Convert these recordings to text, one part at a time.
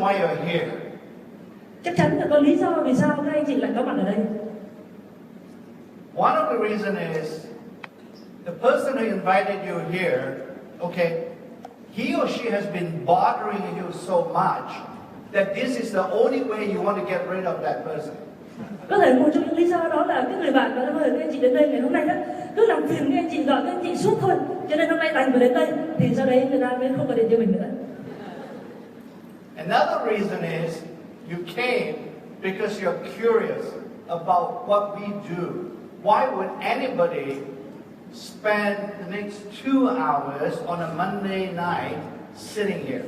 why you're here. Chắc chắn là có lý do vì sao các anh chị lại có mặt ở đây. One of the reasons is the person who invited you here, okay, he or she has been bothering you so much that this is the only way you want to get rid of that person. Có thể một trong những lý do đó là cái người bạn đã mời các anh chị đến đây ngày hôm nay đó cứ làm phiền các anh chị, gọi các anh chị suốt thôi, cho nên hôm nay đành phải đến đây thì sau đấy người ta mới không gọi điện cho mình nữa. Another reason is you came because you're curious about what we do. Why would anybody spend the next 2 hours on a Monday night sitting here?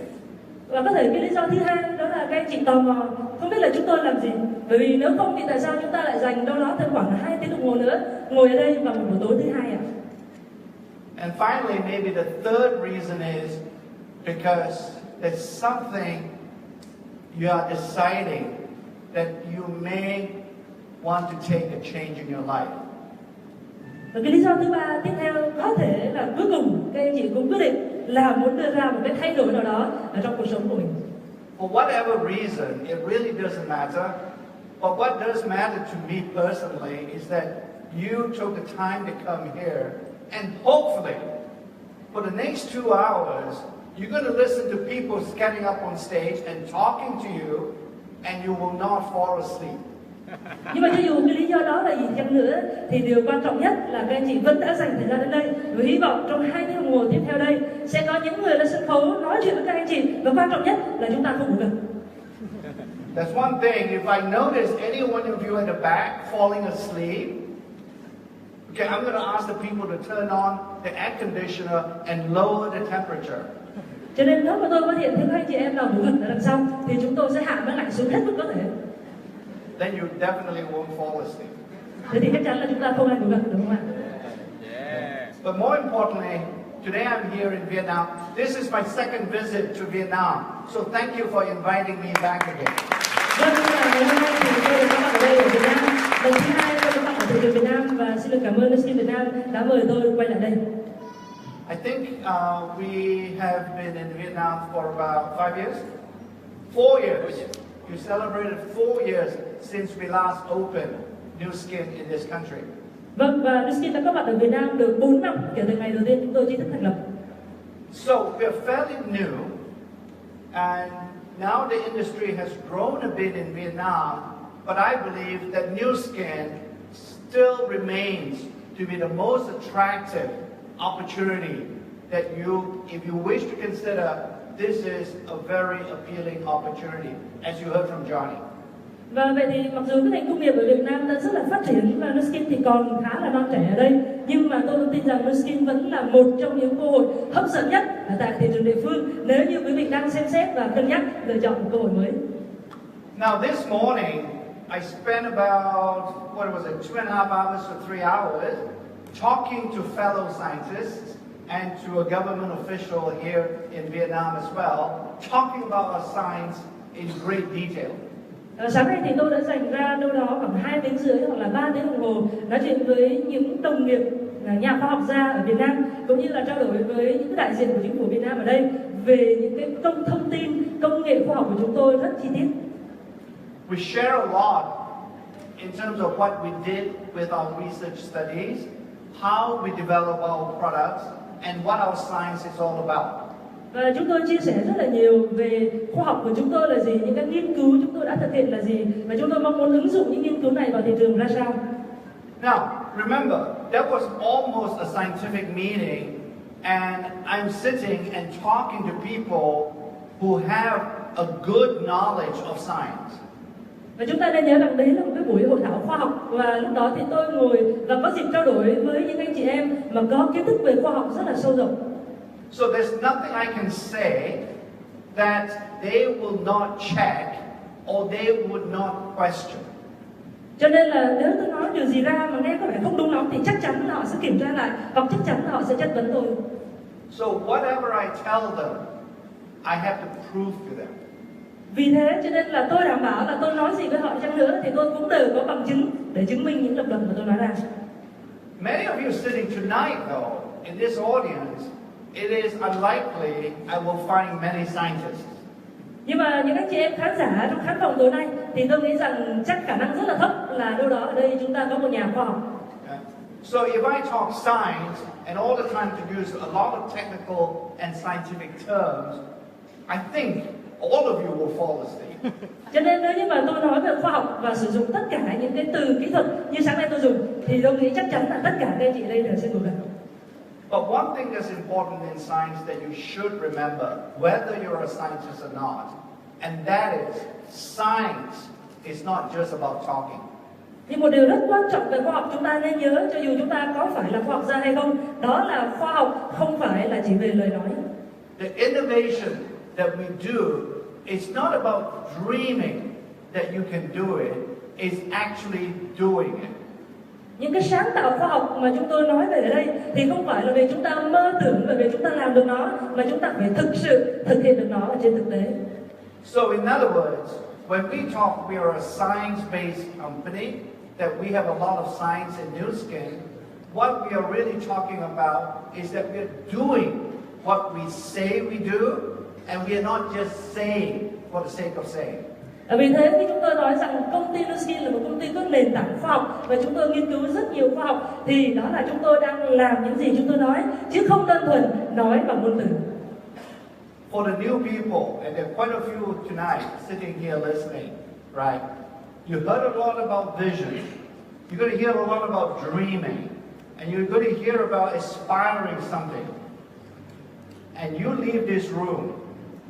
Và có thể cái lý do thứ hai đó là các anh chị tò mò không biết là chúng tôi làm gì. Bởi vì nếu không thì tại sao chúng ta lại dành đâu đó thêm khoảng 2 tiếng đồng hồ nữa ngồi ở đây vào một buổi tối thứ hai ạ? And finally, maybe the third reason is because there's something you are deciding that you may want to take a change in your life. Và cái lý do thứ ba tiếp theo có thể là cuối cùng các anh chị cũng quyết định là muốn đưa ra một cái thay đổi nào đó ở trong cuộc sống của mình. For whatever reason, it really doesn't matter. But what does matter to me personally is that you took the time to come here, and hopefully, for the next 2 hours, you're going to listen to people getting up on stage and talking to you, and you will not fall asleep. Nhưng mà cho dù cái lý do đó là gì chăng nữa thì điều quan trọng nhất là các anh chị vẫn đã dành thời gian đến đây và hy vọng trong 2 tiếng đồng hồ tiếp theo đây sẽ có những người lên sân khấu nói chuyện với các anh chị, và quan trọng nhất là chúng ta không ngủ được. That's one thing. If I notice any one of you at the back falling asleep, okay, I'm going to ask the people to turn on the air conditioner and lower the temperature. Cho nên nếu mà tôi phát hiện thêm các anh chị em nào ngủ gật ở đằng sau thì chúng tôi sẽ hạ máy lạnh xuống hết mức có thể. Then you definitely won't fall asleep. Thế thì chắc chắn là chúng ta không ai ngủ gật, đúng không ạ? But more importantly, today I'm here in Vietnam. This is my second visit to Vietnam. So thank you for inviting me back again. Vâng, ngày hôm nay thì tôi có mặt ở đây ở Việt Nam. Lần thứ hai tôi có mặt ở thị trường Việt Nam và xin được cảm ơn Skin Việt Nam đã mời tôi quay lại đây. I think we have been in Vietnam for about 5 years. 4 years. You celebrated 4 years since we last opened Nu Skin in this country. Vâng, và Nu Skin đã có mặt ở Việt Nam được 4 năm kể từ ngày đầu tiên chúng tôi chính thức thành lập. So we're fairly new, and now the industry has grown a bit in Vietnam, but I believe that Nu Skin still remains to be the most attractive opportunity that if you wish to consider, this is a very appealing opportunity, as you heard from Johnny. Và vậy thì mặc dù cái ngành công nghiệp ở Việt Nam đã rất là phát triển và Nu Skin thì còn khá là non trẻ ở đây, nhưng mà tôi tin rằng Nu Skin vẫn là một trong những cơ hội hấp dẫn nhất ở tại thị trường địa phương nếu như quý vị đang xem xét và cân nhắc lựa chọn một cơ hội mới. Now this morning I spent about 2.5 hours to 3 hours talking to fellow scientists and to a government official here in Vietnam as well, talking about our science in great detail. Sáng nay thì tôi đã dành ra đâu đó khoảng 2 tiếng rưỡi hoặc là 3 tiếng đồng hồ nói chuyện với những đồng nghiệp nhà khoa học gia ở Việt Nam, cũng như là trao đổi với những đại diện của chính phủ Việt Nam ở đây về những cái thông tin công nghệ khoa học của chúng tôi rất chi tiết. We share a lot in terms of what we did with our research studies, how we develop our products, and what our science is all about. Và chúng tôi chia sẻ rất là nhiều về khoa học của chúng tôi là gì, những cái nghiên cứu chúng tôi đã thực hiện là gì, và chúng tôi mong muốn ứng dụng những nghiên cứu này vào thị trường ra sao. Now, remember, that was almost a scientific meeting, and I'm sitting and talking to people who have a good knowledge of science. Và chúng ta nên nhớ rằng đấy là một cái buổi hội thảo khoa học, và lúc đó thì tôi ngồi và có dịp trao đổi với những anh chị em mà có kiến thức về khoa học rất là sâu rộng. So there's nothing I can say that they will not check or they would not question. Cho nên là nếu tôi nói điều gì ra mà nghe có vẻ không đúng lắm thì chắc chắn là họ sẽ kiểm tra lại, hoặc chắc chắn là họ sẽ chất vấn tôi. So whatever I tell them, I have to prove to them. Vì thế cho nên là tôi đảm bảo là tôi nói gì với họ chăng nữa thì tôi cũng đều có bằng chứng để chứng minh những lập luận mà tôi nói ra. Many of you sitting tonight, though, in this audience, it is unlikely I will find many scientists. Nhưng mà những anh chị em khán giả trong khán phòng tối nay thì tôi nghĩ rằng chắc khả năng rất là thấp là đâu đó ở đây chúng ta có một nhà khoa học. So if I talk science and all the time to use a lot of technical and scientific terms, I think all of you will fall asleep. Cho nên nếu như mà tôi nói về khoa học và sử dụng tất cả những cái từ kỹ thuật như sáng nay tôi dùng thì tôi nghĩ chắc chắn là tất cả các anh chị đây đều sẽ ngủ dậy. But one thing that's important in science that you should remember, whether you're a scientist or not, and that is science is not just about talking. Nhưng một điều rất quan trọng về khoa học chúng ta nên nhớ, cho dù chúng ta có phải là khoa học gia hay không, đó là khoa học không phải là chỉ về lời nói. The innovation that we do is not about dreaming that you can do it, it's actually doing it. Những cái sáng tạo khoa học mà chúng tôi nói về ở đây thì không phải là vì chúng ta mơ tưởng về việc chúng ta làm được nó, mà chúng ta phải thực sự thực hiện được nó ở trên thực tế. So in other words, when we talk we are a science-based company, that we have a lot of science in Nu Skin, what we are really talking about is that we're doing what we say we do, and we are not just saying for the sake of saying. Vì thế khi chúng tôi nói rằng công ty Nu Skin là một công ty có nền tảng khoa học và chúng tôi nghiên cứu rất nhiều khoa học, thì đó là chúng tôi đang làm những gì chúng tôi nói, chứ không đơn thuần nói bằng ngôn từ. For the new people, and there are quite a few tonight sitting here listening, right? You heard a lot about vision. You're going to hear a lot about dreaming, and you're going to hear about aspiring something. And you leave this room,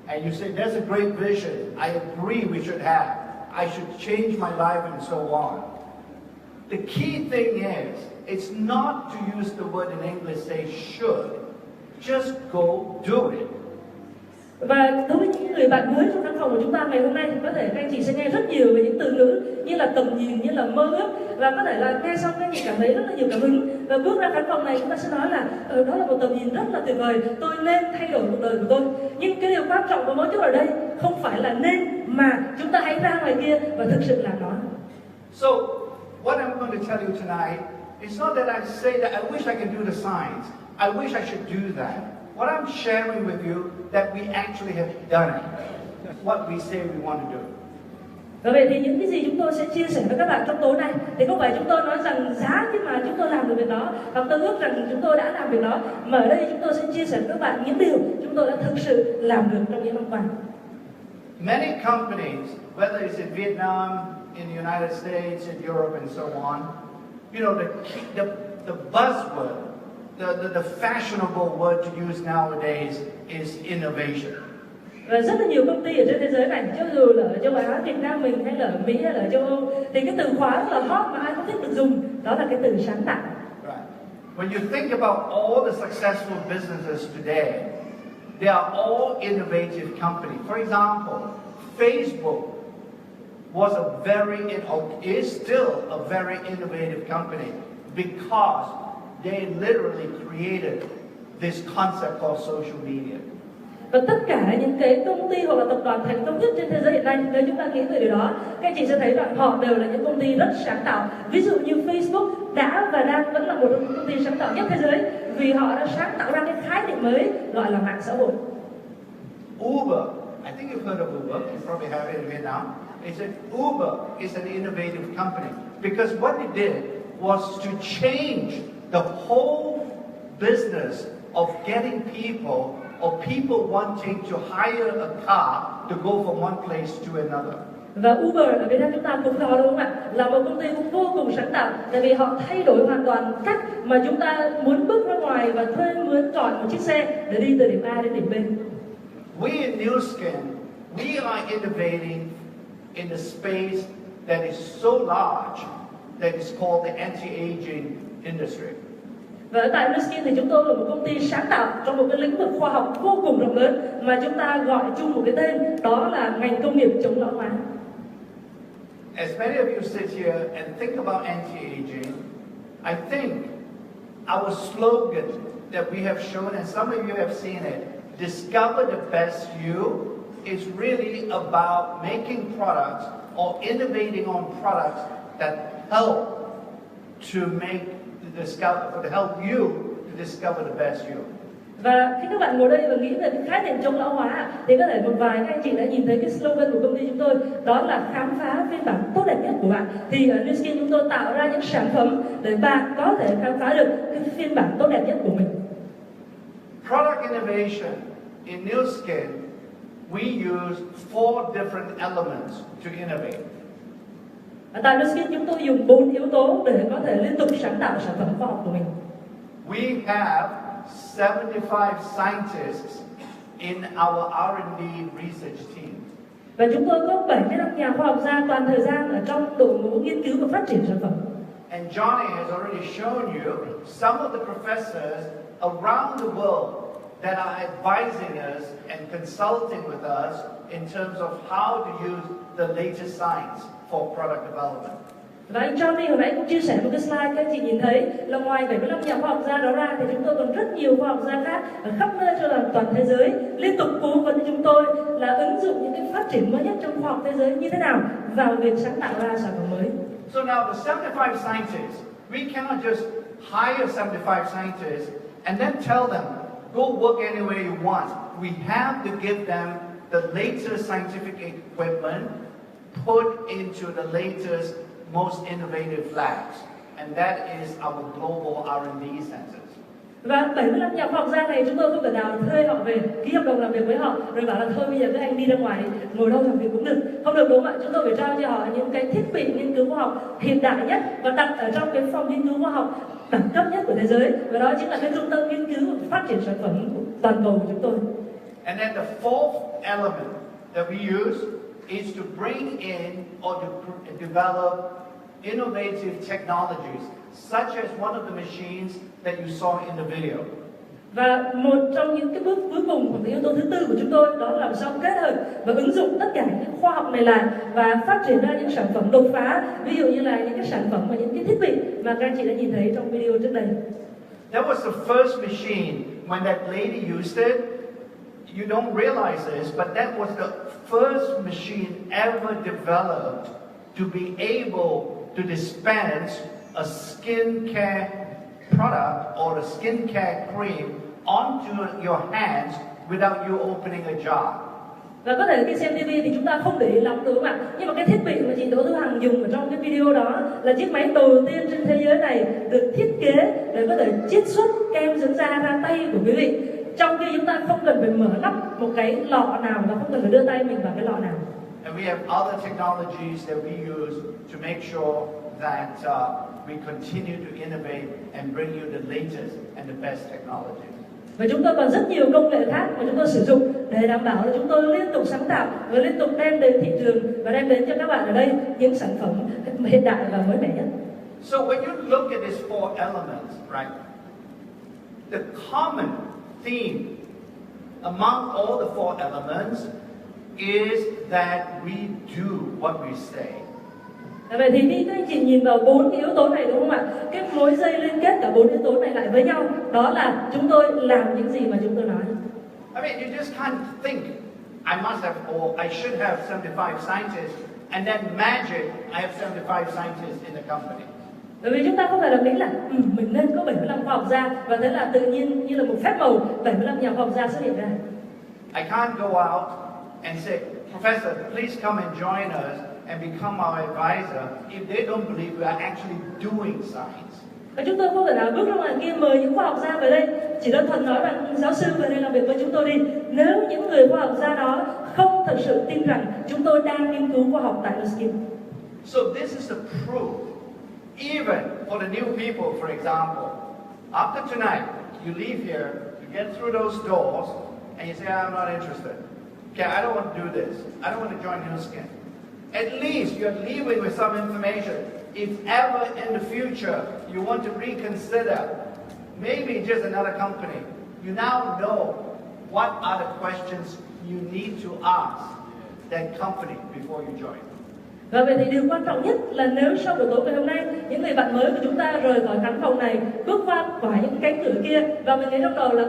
and you say, "There's a great vision. I agree we should have. I should change my life and so on." The key thing is, it's not to use the word in English, say should. Just go do it. Và đối với những người bạn mới trong căn phòng của chúng ta ngày hôm nay thì có thể các anh chị sẽ nghe rất nhiều về những từ ngữ như là tầm nhìn, như là mơ ước, và có thể là nghe xong các anh chị cảm thấy rất là nhiều cảm hứng, và bước ra khán phòng này chúng ta sẽ nói là đó là một tầm nhìn rất là tuyệt vời, tôi nên thay đổi cuộc đời của tôi. Nhưng cái điều quan trọng và mấu chốt ở đây không phải là nên, mà chúng ta hãy ra ngoài kia và thực sự làm nó. So what I'm going to tell you tonight is not that I say that I wish I could do the science. I wish I should do that. What I'm sharing with you that we actually have done it. What we say we want to do. Và vậy thì những cái gì chúng tôi sẽ chia sẻ với các bạn trong tối nay thì không phải chúng tôi nói rằng giá nhưng mà chúng tôi làm được việc đó, hoặc tôi ước rằng chúng tôi đã làm việc đó, mà ở đây chúng tôi sẽ chia sẻ với các bạn những điều chúng tôi đã thực sự làm được trong những năm qua. Many companies, whether it's in Vietnam, in the United States, in Europe, and so on, you know, the buzzword, the fashionable word to use nowadays is innovation. Và rất là nhiều công ty ở trên thế giới này, cho dù là ở châu Á, Việt Nam mình, hay là ở Mỹ, hay là ở châu Âu, thì cái từ khóa rất là hot mà ai cũng thích được dùng, đó là cái từ sáng tạo. Right. When you think about all the successful businesses today, they are all innovative companies. For example, Facebook was is still a very innovative company because they literally created this concept called social media. Và tất cả những cái công ty hoặc là tập đoàn thành công nhất trên thế giới hiện nay, nếu chúng ta nghĩ về điều đó, các anh chị sẽ thấy rằng họ đều là những công ty rất sáng tạo. Ví dụ như Facebook đã và đang vẫn là một trong những công ty sáng tạo nhất thế giới, vì họ đã sáng tạo ra cái khái niệm mới gọi là mạng xã hội. Uber, I think you've heard of Uber. You probably have it in Vietnam. They said Uber is an innovative company because what it did was to change the whole business of getting people or people wanting to hire a car to go from one place to another. Và Uber ở Việt Nam chúng ta cũng có, đúng không ạ? Là một công ty cũng vô cùng sáng tạo, tại vì họ thay đổi hoàn toàn cách mà chúng ta muốn bước ra ngoài và thuê mướn chọn một chiếc xe để đi từ điểm A đến điểm B. We in Nu Skin, we are innovating in a space that is so large that is called the anti-aging industry. Và ở tại Nu Skin thì chúng tôi là một công ty sáng tạo trong một cái lĩnh vực khoa học vô cùng rộng lớn mà chúng ta gọi chung một cái tên, đó là ngành công nghiệp chống lão hóa. As many of you sit here and think about anti-aging, I think our slogan that we have shown, and some of you have seen it, discover the best you, is really about making products or innovating on products that help to help you to discover the best you. Và khi các bạn ngồi đây và nghĩ về cái khái niệm chống lão hóa thì có thể một vài các anh chị đã nhìn thấy cái slogan của công ty chúng tôi, đó là khám phá phiên bản tốt đẹp nhất của bạn. Thì ở New Skin chúng tôi tạo ra những sản phẩm để bạn có thể khám phá được cái phiên bản tốt đẹp nhất của mình. Product innovation in New Skin, we use 4 different elements to innovate. Tại New Skin chúng tôi dùng 4 yếu tố để có thể liên tục sáng tạo sản phẩm khoa học của mình. We have 75 scientists in our R&D research team. Và chúng tôi có 75 nhà khoa học gia toàn thời gian ở trong đội ngũ nghiên cứu và phát triển sản phẩm. And Johnny has already shown you some of the professors around the world that are advising us and consulting with us in terms of how to use the latest science for product development. Và anh Johnny hồi nãy cũng chia sẻ một cái slide các anh chị nhìn thấy là ngoài 75 nhà khoa học gia đó ra thì chúng tôi còn rất nhiều khoa học gia khác ở khắp nơi trên toàn thế giới liên tục cố vấn cho chúng tôi là ứng dụng những cái phát triển mới nhất trong khoa học thế giới như thế nào vào việc sáng tạo ra sản phẩm mới. So now the 75 scientists, we cannot just hire 75 scientists and then tell them, go work anywhere you want. We have to give them the latest scientific equipment put into the latest, most innovative labs. And that is our global R&D centers. Và 75 nhà khoa học gia này chúng tôi không thể nào thuê họ về, ký hợp đồng làm việc với họ rồi bảo là thôi bây giờ các anh đi ra ngoài ngồi đâu làm việc cũng được. Không được, đúng không ạ? Chúng tôi phải trao cho họ những cái thiết bị nghiên cứu khoa học hiện đại nhất và đặt ở trong cái phòng nghiên cứu khoa học đẳng cấp nhất của thế giới. Và đó chính là cái trung tâm nghiên cứu và phát triển sản phẩm toàn cầu của chúng tôi. And then the fourth element that we use is to bring in or to develop innovative technologies, such as one of the machines that you saw in the video. Và một trong những cái bước cuối cùng của cái yếu tố thứ tư của chúng tôi đó là làm sao kết hợp và ứng dụng tất cả những khoa học này lại và phát triển ra những sản phẩm đột phá, ví dụ như là những cái sản phẩm và những cái thiết bị mà các anh chị đã nhìn thấy trong video trước đây. That was the first machine when that lady used it. You don't realize this, but that was the first machine ever developed to be able to dispense a skincare product or a skincare cream onto your hands without you opening a jar. Và có thể khi xem TV thì chúng ta không để ý lắm, đúng không ạ? Nhưng mà cái thiết bị mà chị Đỗ Thu Hằng dùng ở trong cái video đó là chiếc máy đầu tiên trên thế giới này được thiết kế để có thể chiết xuất kem dưỡng da ra tay của quý vị. Trong khi chúng ta không cần phải mở nắp một cái lọ nào và không cần phải đưa tay mình vào cái lọ nào. And we have other technologies that we use to make sure that we continue to innovate and bring you the latest and the best technology. Và chúng tôi còn rất nhiều công nghệ khác mà chúng tôi sử dụng để đảm bảo là chúng tôi liên tục sáng tạo và liên tục đem đến thị trường và đem đến cho các bạn ở đây những sản phẩm hiện đại và mới mẻ nhất. So when you look at these 4 elements, right? The common theme among all the 4 elements is that we do what we say. Vậy thì khi các anh chị nhìn vào 4 cái yếu tố này, đúng không ạ? Cái mối dây liên kết cả 4 yếu tố này lại với nhau, đó là chúng tôi làm những gì mà chúng tôi nói. I mean, you just can't think I must have or I should have 75 scientists and then magic I have 75 scientists in the company. Bởi vì chúng ta không thể là nghĩ là mình nên có 75 khoa học gia và thế là tự nhiên như là một phép màu 75 nhà khoa học gia xuất hiện ra. I can't go out and say, Professor, please come and join us and become our advisor if they don't believe we are actually doing science. Và chúng tôi không thể nào bước ra ngoài kia mời những khoa học gia về đây chỉ đơn thuần nói rằng giáo sư về đây làm việc với chúng tôi đi. Nếu những người khoa học gia đó không thật sự tin rằng chúng tôi đang nghiên cứu khoa học tại Skin. So this is the proof. Even for the new people, for example, after tonight, you leave here, you get through those doors, and you say, I'm not interested. Okay, I don't want to do this. I don't want to join New Skin. At least you're leaving with some information. If ever in the future you want to reconsider, maybe just another company, you now know what are the questions you need to ask that company before you join. Và vậy thì điều quan trọng nhất là nếu sau buổi tối ngày hôm nay những người bạn mới của chúng ta rời khỏi khán phòng này, bước qua những cánh cửa kia và mình nghĩ trong đầu là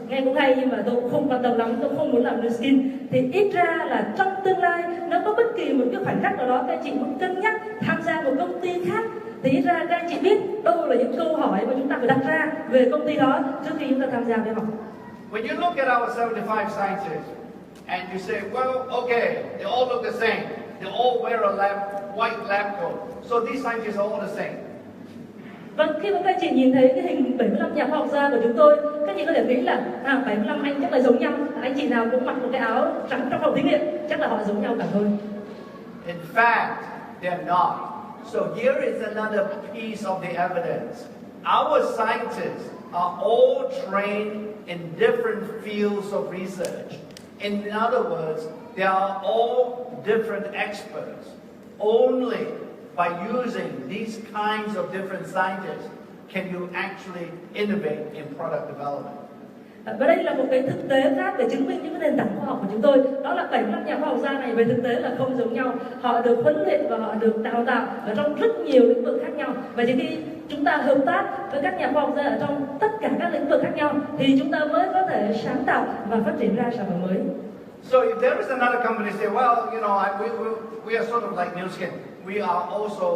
nghe cũng hay nhưng mà tôi cũng không quan tâm lắm, tôi không muốn làm New Skin, thì ít ra là trong tương lai nó có bất kỳ một cái khoảnh khắc nào đó các anh chị muốn cân nhắc tham gia một công ty khác thì ít ra các anh chị biết đâu là những câu hỏi mà chúng ta phải đặt ra về công ty đó trước khi chúng ta tham gia với họ. When you look at our 75 scientists and you say, well, okay, they all look the same. They all wear a white lab coat. So these scientists are all the same. Vâng, khi mà các anh chị nhìn thấy cái hình 75 nhà khoa học gia của chúng tôi, các chị có thể nghĩ là 75 anh chắc là giống nhau. Anh chị nào cũng mặc một cái áo trắng trong phòng thí nghiệm, chắc là họ giống nhau cả thôi. In fact, they're not. So here is another piece of the evidence. Our scientists are all trained in different fields of research. In other words, they are all different experts. Only by using these kinds of different scientists can you actually innovate in product development. Và đây là một cái thực tế khác để chứng minh những cái nền tảng khoa học của chúng tôi. Đó là 75 nhà khoa học gia này về thực tế là không giống nhau. Họ được huấn luyện và họ được đào tạo ở trong rất nhiều lĩnh vực khác nhau. Và chỉ khi chúng ta hợp tác với các nhà khoa học gia ở trong tất cả các lĩnh vực khác nhau thì chúng ta mới có thể sáng tạo và phát triển ra sản phẩm mới. So if there is another company say, well, you know, we are sort of like Nu Skin. We are also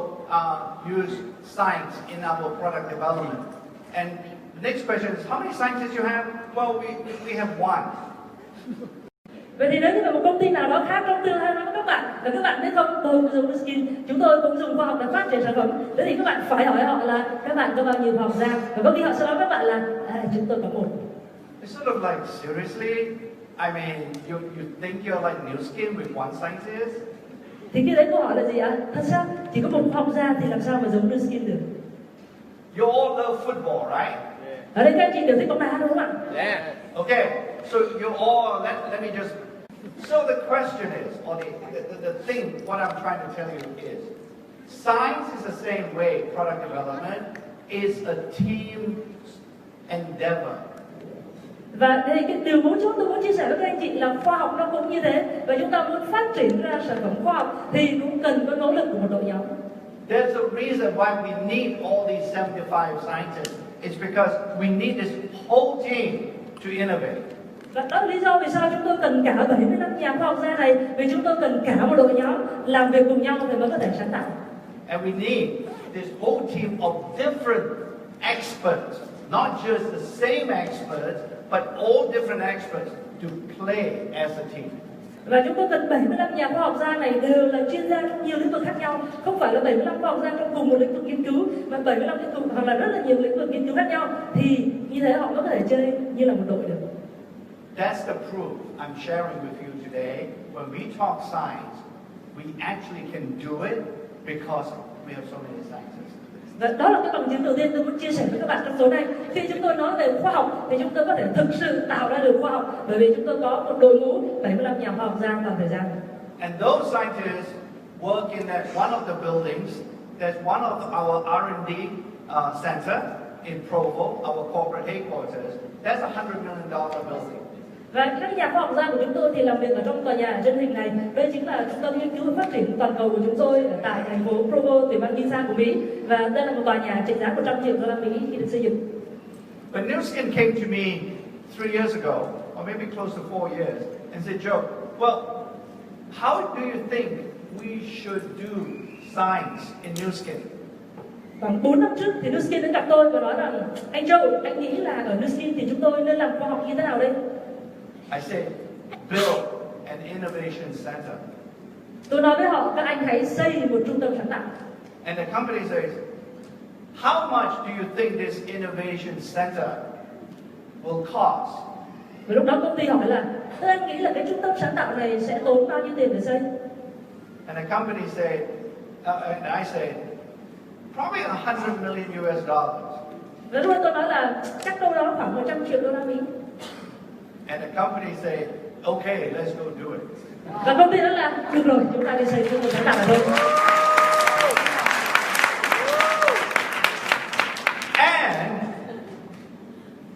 use science in our product development. And the next question is, how many scientists you have? Well, we have one. Vậy thì nếu như một công ty nào đó khác trong tương lai nói với các bạn và các bạn biết không, tôi cũng dùng Nu Skin, chúng tôi cũng dùng khoa học để phát triển sản phẩm. Thế thì các bạn phải hỏi họ là các bạn có bao nhiêu khoa học gia, và có khi họ sẽ nói với các bạn là chúng tôi có một. It's sort of like, seriously? I mean, you think you're like Nu Skin with one scientist? Thì khi đấy câu hỏi là gì ạ? Thật sao? Chỉ có một khoa học gia thì làm sao mà giống Nu Skin được? You all love football, right? Ở đây các anh chị đều thích bóng đá đúng không ạ? Yeah. Okay. So you all let me just. So the question is, or the thing, what I'm trying to tell you is, science is the same way. Product development is a team endeavor. Và đây cái điều mấu chốt tôi muốn chia sẻ với các anh chị là khoa học nó cũng như thế, và chúng ta muốn phát triển ra sản phẩm khoa học thì cũng cần có nỗ lực của một đội nhóm. There's a reason why we need all these 75 scientists. It's because we need this whole team to innovate. Và đó là lý do vì sao chúng tôi cần cả 75 nhà khoa học gia này, vì chúng tôi cần cả một đội nhóm làm việc cùng nhau thì mới có thể sáng tạo. And we need this whole team of different experts, not just the same experts, but all different experts to play as a team. Và chúng tôi cần 75 nhà khoa học gia này đều là chuyên gia trong nhiều lĩnh vực khác nhau, không phải là 75 khoa học gia trong cùng một lĩnh vực nghiên cứu, mà 75 lĩnh vực hoặc là rất là nhiều lĩnh vực nghiên cứu khác nhau, thì như thế họ mới có thể chơi như là một đội được. That's the proof I'm sharing with you today. When we talk science, we actually can do it because we have so many scientists. Và đó là cái bằng chứng đầu tiên tôi muốn chia sẻ với các bạn trong số này. Khi chúng tôi nói về khoa học thì chúng tôi có thể thực sự tạo ra được khoa học, bởi vì chúng tôi có một đội ngũ 75 nhà khoa học gia toàn thời gian. And those scientists work in one of the buildings. There's one of our R&D center in Provo, our corporate headquarters. That's a $100 million building. Và các nhà khoa học gia của chúng tôi thì làm việc ở trong tòa nhà trên hình này. Đây chính là trung tâm nghiên cứu và phát triển toàn cầu của chúng tôi ở tại thành phố Provo, tiểu bang Visa của Mỹ. Và đây là một tòa nhà trị giá $100 triệu khi được xây dựng. When Nu Skin came to me 3 years ago, or maybe close to 4 years, and said, Joe, well, how do you think we should do science in Nu Skin? Khoảng 4 năm trước thì Nu Skin đến gặp tôi và nói rằng, anh Joe, anh nghĩ là ở Nu Skin thì chúng tôi nên làm khoa học như thế nào đây? I said, build an innovation center. Tôi nói với họ, các anh hãy xây một trung tâm sáng tạo. And the company says, how much do you think this innovation center will cost? Và lúc đó công ty hỏi là, thế anh nghĩ là cái trung tâm sáng tạo này sẽ tốn bao nhiêu tiền để xây? And the company said, and I said, probably $100 million US. Và lúc đó tôi nói là chắc đâu đó khoảng $100 triệu. And the company said, okay, let's go do it. Và công ty nói là được rồi, chúng ta đi xây trung tâm sáng tạo này thôi. And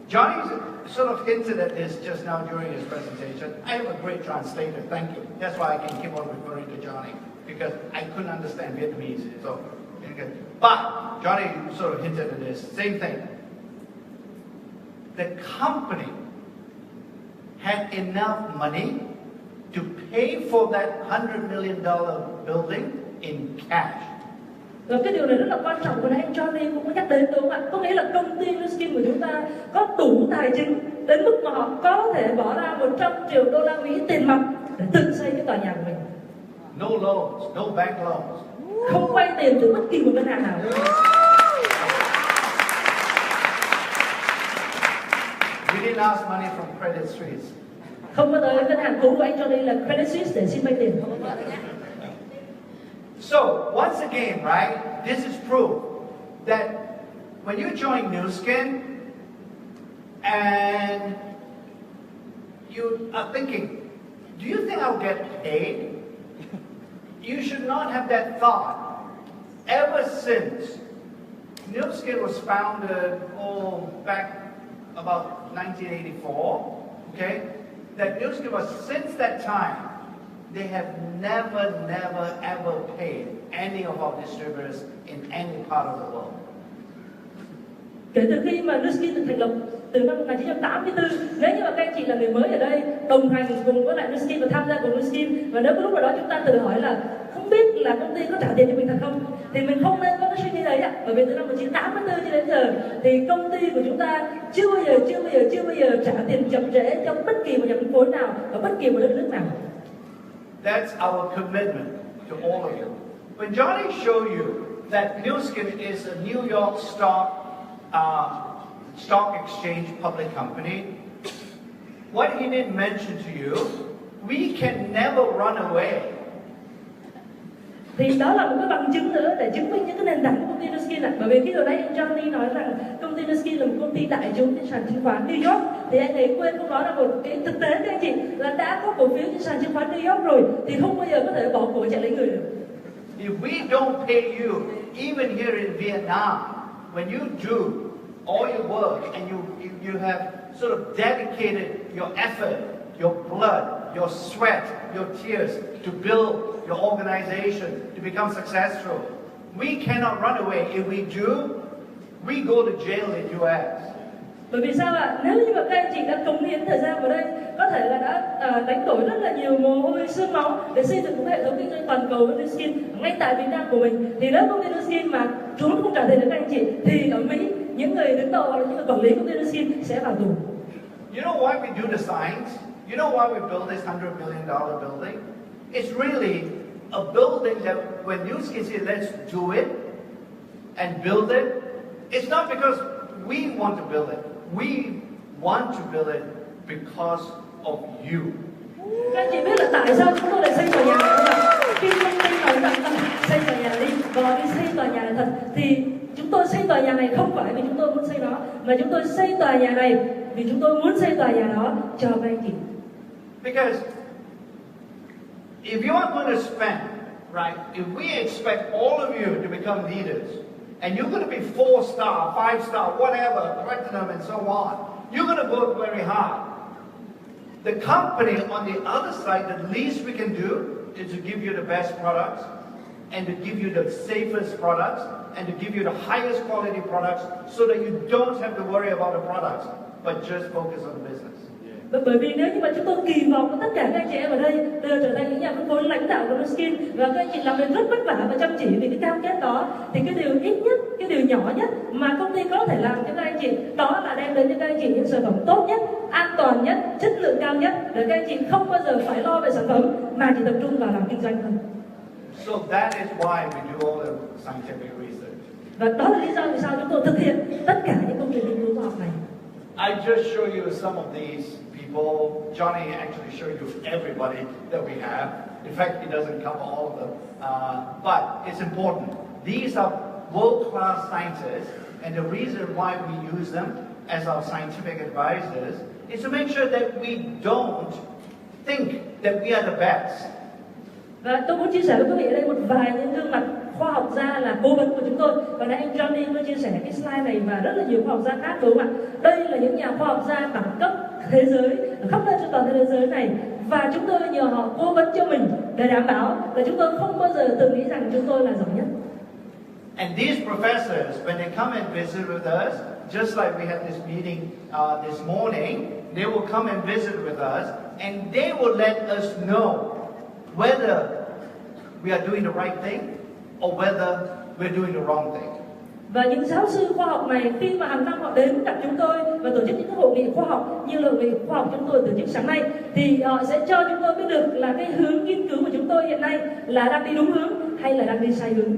Johnny sort of hinted at this just now during his presentation. I have a great translator, thank you. That's why I can keep on referring to Johnny, because I couldn't understand Vietnamese. So, but Johnny sort of hinted at this, same thing. The company had enough money to pay for that $100 million building in cash. Và cái điều này rất là quan trọng, và anh Johnny cũng có nhắc đến đúng không ạ? Có nghĩa là công ty Nu Skin của chúng ta có đủ tài chính đến mức mà họ có thể bỏ ra 100 triệu đô la Mỹ tiền mặt để tự xây cái tòa nhà của mình. No loans, no bank loans. Không vay tiền từ bất kỳ một ngân hàng nào. We didn't ask money from Credit Suisse. Không có tới ngân hàng cứu của anh Johnny là Credit Suisse để xin vay tiền. So, once again, right, this is proof that when you join Nu Skin and you are thinking, do you think I'll get paid? You should not have that thought. Ever since Nu Skin was founded, back about 1984, okay, that Nu Skin was, since that time, they have never, ever paid any of our distributors in any part of the world. Kể từ khi mà Nu Skin được thành lập từ năm 1984, nếu như mà các anh chị là người mới ở đây đồng hành cùng với lại Nu Skin và tham gia cùng Nu Skin, và nếu có lúc nào đó chúng ta tự hỏi là không biết là công ty có trả tiền cho mình thật không, thì mình không nên có cái suy nghĩ đấy ạ. Bởi vì từ năm 1984 cho đến giờ thì công ty của chúng ta chưa bao giờ trả tiền chậm trễ cho bất kỳ một nhà phân phối nào ở bất kỳ một đất nước nào. That's our commitment to all of you. When Johnny showed you that Nu Skin is a New York stock exchange public company, what he didn't mention to you, we can never run away. Thì đó là một cái bằng chứng nữa để chứng minh những cái nền tảng của công ty Nu Skin ạ. Bởi vì khi ở đây anh Johnny nói rằng công ty Nu Skin là một công ty đại chúng trên sàn chứng khoán New York, thì anh ấy quên không nói là một cái thực tế các anh chị là đã có cổ phiếu trên sàn chứng khoán New York rồi thì không bao giờ có thể bỏ cổ chạy lấy người được. If we don't pay you, even here in Vietnam, when you do all your work and you have sort of dedicated your effort, your blood, your sweat, your tears to build your organization to become successful, we cannot run away. If we do, we go to jail in US. Bởi vì sao ạ? Nếu như mà các anh chị đã cống hiến thời gian vào đây, có thể là đã đánh đổi rất là nhiều mồ hôi xương máu để xây dựng một hệ thống kinh doanh toàn cầu với Nu Skin ngay tại Việt Nam của mình, thì nếu công ty Nu Skin mà trốn không trả tiền được các anh chị, thì ở Mỹ những người đứng đầu hoặc là những người quản lý công ty Nu Skin sẽ vào tù. You know why we do the science? You know why we build this $100 million building? It's really a building that when Nu Skin says let's do it and build it, it's not because we want to build it. We want to build it because of you. Các anh chị biết là tại sao chúng tôi lại xây tòa nhà này không ạ? Khi công ty nói rằng xây tòa nhà đi và đi xây tòa nhà này thật, thì chúng tôi xây tòa nhà này không phải vì chúng tôi muốn xây nó, mà chúng tôi xây tòa nhà này vì chúng tôi muốn xây tòa nhà đó cho các anh chị. Because if you are going to spend, right, if we expect all of you to become leaders, and you're going to be 4-star, 5-star, whatever, platinum and so on, you're going to work very hard. The company on the other side, the least we can do is to give you the best products and to give you the safest products and to give you the highest quality products so that you don't have to worry about the products, but just focus on the business. Bởi vì nếu như mà chúng tôi kỳ vọng tất cả các anh chị em ở đây đều trở thành những nhà phân phối lãnh đạo của Nu Skin và các anh chị làm việc rất vất vả và chăm chỉ vì cái cam kết đó, thì cái điều ít nhất, cái điều nhỏ nhất mà công ty có thể làm cho các anh chị đó là đem đến cho các anh chị những sản phẩm tốt nhất, an toàn nhất, chất lượng cao nhất để các anh chị không bao giờ phải lo về sản phẩm mà chỉ tập trung vào làm kinh doanh thôi. So that is why we do all the scientific research. Và đó là lý do vì sao chúng tôi thực hiện tất cả những công trình nghiên cứu khoa học này. I just show you some of these people. Johnny actually showed you everybody that we have. In fact, he doesn't cover all of them. But it's important. These are world-class scientists, and the reason why we use them as our scientific advisors is to make sure that we don't think that we are the best. Và tôi muốn chia sẻ với quý vị ở đây một vài những gương mặt khoa học gia là cố vấn của chúng tôi. Và nãy anh Johnny mới chia sẻ cái slide này và rất là nhiều khoa học gia khác, đúng không ạ? Đây là những nhà khoa học gia đẳng cấp thế giới khắp nơi trên toàn thế giới này, và chúng tôi nhờ họ cố vấn cho mình để đảm bảo là chúng tôi không bao giờ từng nghĩ rằng chúng tôi là giỏi nhất. And these professors, when they come and visit with us, just like we had this meeting this morning, they will come and visit with us, and they will let us know whether we are doing the right thing or whether we're doing the wrong thing. Và những giáo sư khoa học này khi mà hàng năm họ đến gặp chúng tôi và tổ chức những hội nghị khoa học như là hội nghị khoa học chúng tôi tổ chức sáng nay, thì họ sẽ cho chúng tôi biết được là cái hướng nghiên cứu của chúng tôi hiện nay là đang đi đúng hướng hay là đang đi sai hướng.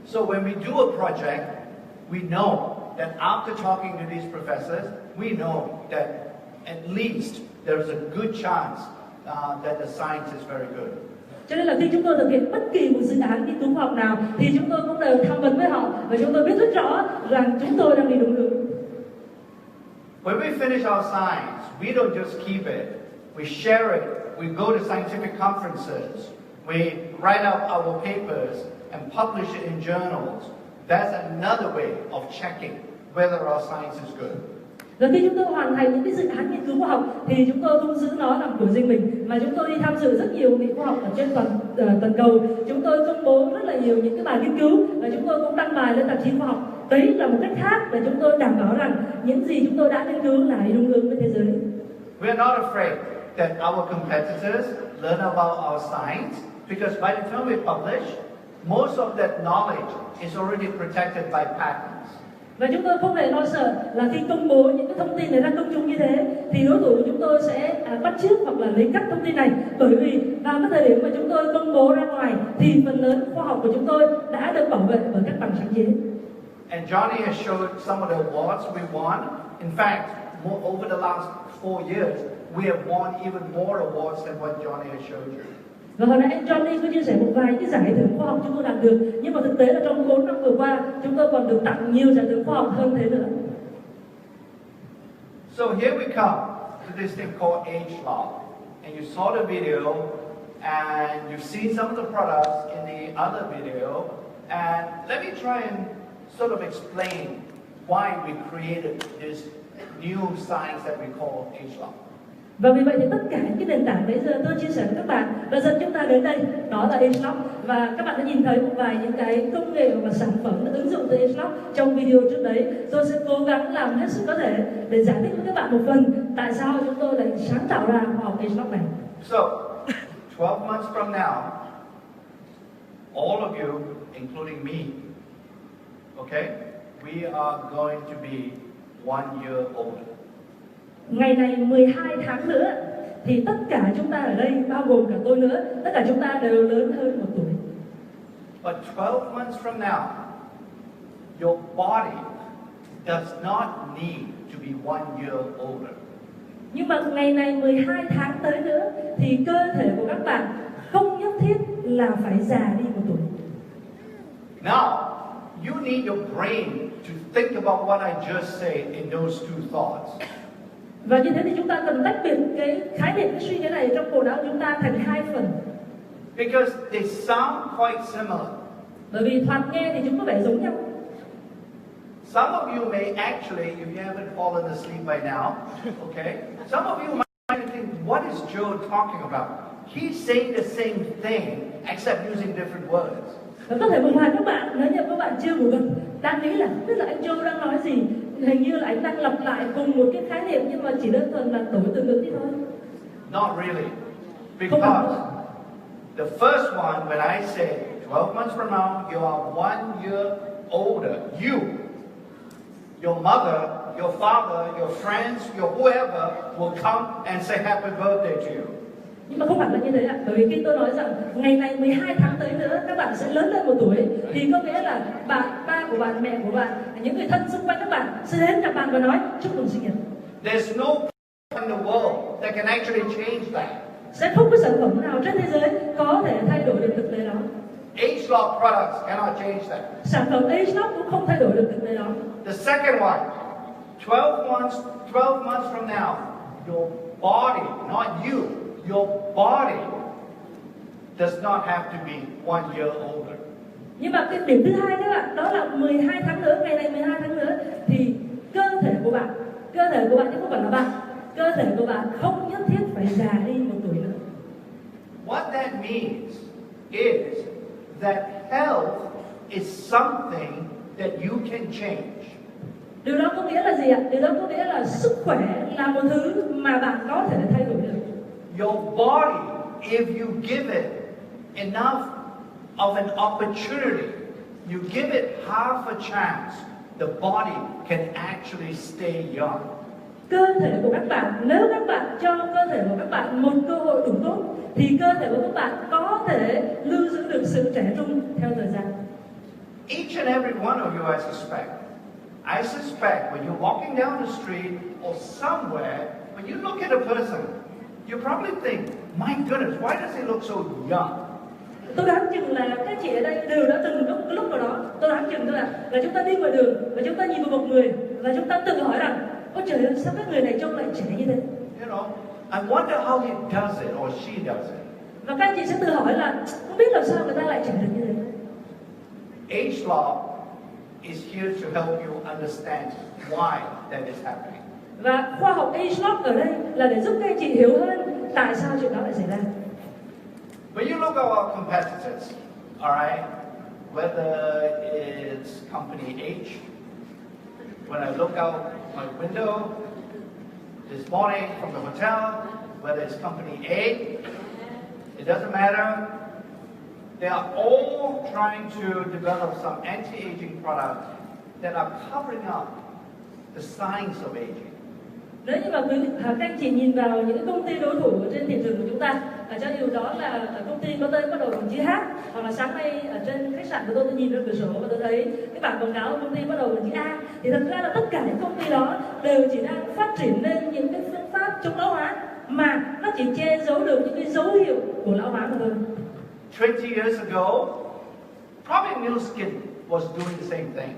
So when we do a project, we know that after talking to these professors, we know that at least there is a good chance that the science is very good. Cho nên là khi chúng tôi thực hiện bất kỳ một dự án nghiên cứu khoa học nào thì chúng tôi cũng đều tham vấn với họ và chúng tôi biết rất rõ rằng chúng tôi đang đi đúng hướng. When we finish our science, we don't just keep it. We share it. We go to scientific conferences. We write out our papers and publish it in journals. That's another way of checking whether our science is good. Và khi chúng tôi hoàn thành những cái dự án nghiên cứu khoa học thì chúng tôi không giữ nó làm của riêng mình, mà chúng tôi đi tham dự rất nhiều nghị khoa học ở trên toàn cầu. Chúng tôi công bố rất là nhiều những cái bài nghiên cứu và chúng tôi cũng đăng bài lên tạp chí khoa học. Đấy là một cách khác để chúng tôi đảm bảo rằng những gì chúng tôi đã nghiên cứu là đi đúng hướng với thế giới. We are not afraid that our competitors learn about our science because by the time we publish, most of that knowledge is already protected by patents. Và chúng tôi không hề lo sợ là khi công bố những cái thông tin này ra công chúng như thế thì đối thủ của chúng tôi sẽ bắt chước hoặc là lấy cắp thông tin này, bởi vì vào cái thời điểm mà chúng tôi công bố ra ngoài thì phần lớn khoa học của chúng tôi đã được bảo vệ bởi các bằng sáng chế. And Johnny has showed some of the awards we won. In fact, over the last 4 years, we have won even more awards than what Johnny has showed you. Và hồi nãy Johnny có chia sẻ một vài cái giải thưởng khoa học chúng tôi đạt được, nhưng mà thực tế là trong 4 năm vừa qua chúng tôi còn được tặng nhiều giải thưởng khoa học hơn thế nữa. So here we come to this thing called Ageloc, and you saw the video, and you've seen some of the products in the other video, and let me try and sort of explain why we created this new science that we call Ageloc. Và vì vậy thì tất cả những cái nền tảng bây giờ tôi chia sẻ với các bạn đã dẫn chúng ta đến đây, đó là Ageloc. Và các bạn đã nhìn thấy một vài những cái công nghệ và sản phẩm đã ứng dụng từ Ageloc trong video trước đấy. Tôi sẽ cố gắng làm hết sức có thể để giải thích với các bạn một phần tại sao chúng tôi lại sáng tạo ra khoa học Ageloc này. So, 12 months from now, all of you, including me, okay, we are going to be 1 year older. Ngày này 12 tháng nữa thì tất cả chúng ta ở đây, bao gồm cả tôi nữa, tất cả chúng ta đều lớn hơn 1 tuổi. But 12 months from now, your body does not need to be 1 year older. Nhưng mà ngày này 12 tháng tới nữa thì cơ thể của các bạn không nhất thiết là phải già đi 1 tuổi. Now, you need your brain to think about what I just said in those two thoughts. Và như thế thì chúng ta cần tách biệt cái khái niệm, cái suy nghĩ này trong bộ não chúng ta thành 2 phần. Because they sound quite similar. Bởi vì thoạt nghe thì chúng có vẻ giống nhau. Some of you may actually, if you haven't fallen asleep by now, okay, some of you might think, what is Joe talking about? He's saying the same thing, except using different words. Và có thể một vài các bạn, nếu như các bạn chưa ngủ gần, đang nghĩ là không biết là anh Joe đang nói gì. Hình như là anh đang lặp lại cùng một cái khái niệm nhưng mà chỉ đơn thuần là đổi từ ngữ đi thôi. Not really. Because the first one, when I say 12 months from now, you are 1 year older, you, your mother, your father, your friends, your whoever will come and say happy birthday to you. Nhưng mà không phải là như thế ạ. Bởi vì khi tôi nói rằng ngày này 12 tháng tới nữa các bạn sẽ lớn lên 1 tuổi thì có nghĩa là bạn, ba của bạn, mẹ của bạn, những người thân xung quanh các bạn sẽ đến gặp bạn và nói chúc mừng sinh nhật. There's no in the world that can actually change that. Sẽ không có sản phẩm nào trên thế giới có thể thay đổi được thực tế đó. Ageloc products cannot change that. Sản phẩm Ageloc cũng không thay đổi được thực tế đó. The second one, 12 months from now, your body, not you, your body does not have to be 1 year older. Nhưng mà cái điểm thứ hai các bạn, đó là 12 tháng nữa, ngày này 12 tháng nữa thì cơ thể của bạn chứ không phải là bạn, cơ thể của bạn không nhất thiết phải già đi 1 tuổi nữa. What that means is that health is something that you can change. Điều đó có nghĩa là gì ạ? Điều đó có nghĩa là sức khỏe là một thứ mà bạn có thể thay đổi được. Your body, if you give it enough of an opportunity, you give it half a chance, the body can actually stay young. Cơ thể của các bạn, nếu các bạn cho cơ thể của các bạn một cơ hội đủ tốt, thì cơ thể của các bạn có thể lưu giữ được sự trẻ trung theo thời gian. Each and every one of you, I suspect when you're walking down the street or somewhere, when you look at a person, you probably think, my goodness, why does he look so young? Tôi đoán chừng là các chị ở đây đều đã từng có một cái lúc nào đó, tôi đoán chừng thôi là chúng ta đi ngoài đường và chúng ta nhìn vào một người và chúng ta tự hỏi rằng, ôi trời ơi, sao các người này trông lại trẻ như thế? You know, I wonder how he does it or she does it. Và các anh chị sẽ tự hỏi là không biết làm sao người ta lại trẻ được như thế. Ageloc is here to help you understand why that is happening. Và khoa học Ageloc ở đây là để giúp các anh chị hiểu hơn tại sao chuyện đó lại xảy ra. When you look at our competitors, all right, whether it's company H, when I look out my window this morning from the hotel, whether it's company A, it doesn't matter. They are all trying to develop some anti-aging products that are covering up the signs of aging. Nếu như mà các anh chị nhìn vào những công ty đối thủ trên thị trường của chúng ta, cho dù đó là công ty có tên bắt đầu bằng chữ H, hoặc là sáng nay ở trên khách sạn của tôi nhìn ra cửa sổ và tôi thấy cái bảng quảng cáo của công ty bắt đầu bằng chữ A, thì thật ra là tất cả những công ty đó đều chỉ đang phát triển lên những cái phương pháp chống lão hóa mà nó chỉ che giấu được những cái dấu hiệu của lão hóa mà thôi. 20 years ago, probably New Skin was doing the same thing.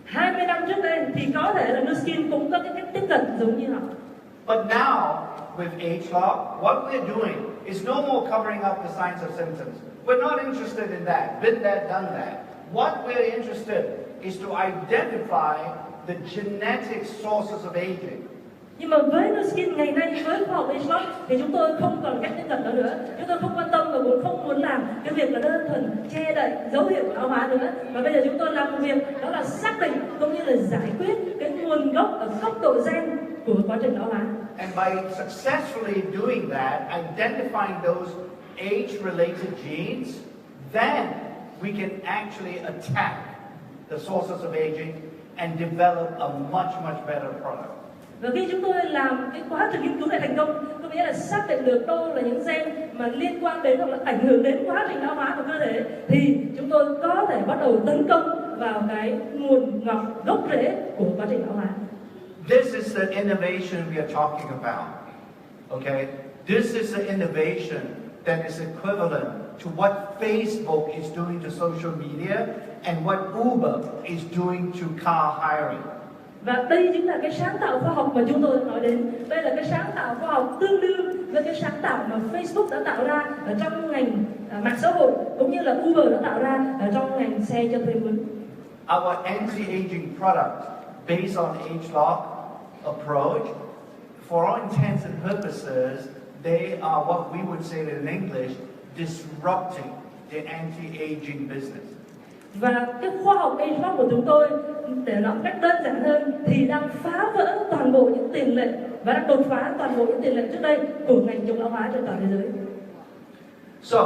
20 năm trước đây thì có thể là Nuskin cũng có cái cách tiếp cận giống như họ. But now, with Ageloc, what we're doing is no more covering up the signs of symptoms. We're not interested in that. Been there, done that. What we're interested is to identify the genetic sources of aging. Nhưng mà với Nuskin ngày nay, với khoa học Ageloc thì chúng tôi không còn cách tiếp cận đó nữa. Chúng tôi không quan tâm và cũng không muốn làm cái việc là đơn thuần che đậy dấu hiệu của lão hóa nữa. Và bây giờ chúng tôi làm một việc đó là xác định cũng như là giải quyết cái nguồn gốc ở góc độ gen của quá trình lão hóa. And by successfully doing that, identifying those age-related genes, then we can actually attack the sources of aging and develop a much better product. Và khi chúng tôi làm cái quá trình nghiên cứu này thành công, có nghĩa là xác định được đâu là những gen mà liên quan đến hoặc là ảnh hưởng đến quá trình lão hóa của cơ thể, thì chúng tôi có thể bắt đầu tấn công vào cái nguồn gốc rễ của quá trình lão hóa. This is the innovation we are talking about. Okay? This is the innovation that is equivalent to what Facebook is doing to social media and what Uber is doing to car hiring. Và đây chính là cái sáng tạo khoa học mà chúng tôi nói đến. Đây là cái sáng tạo khoa học tương đương với cái sáng tạo mà Facebook đã tạo ra ở trong ngành mạng xã hội, cũng như là Uber đã tạo ra ở trong ngành xe cho thuê mướn. Our anti-aging product based on Ageloc approach, for all intents and purposes, they are what we would say in English, disrupting the anti-aging business. Và cái khoa học Ageloc của chúng tôi, để nói một cách đơn giản hơn, thì đang phá vỡ toàn bộ những tiền lệ và đang đột phá toàn bộ những tiền lệ trước đây của ngành chống lão hóa trên toàn thế giới. So,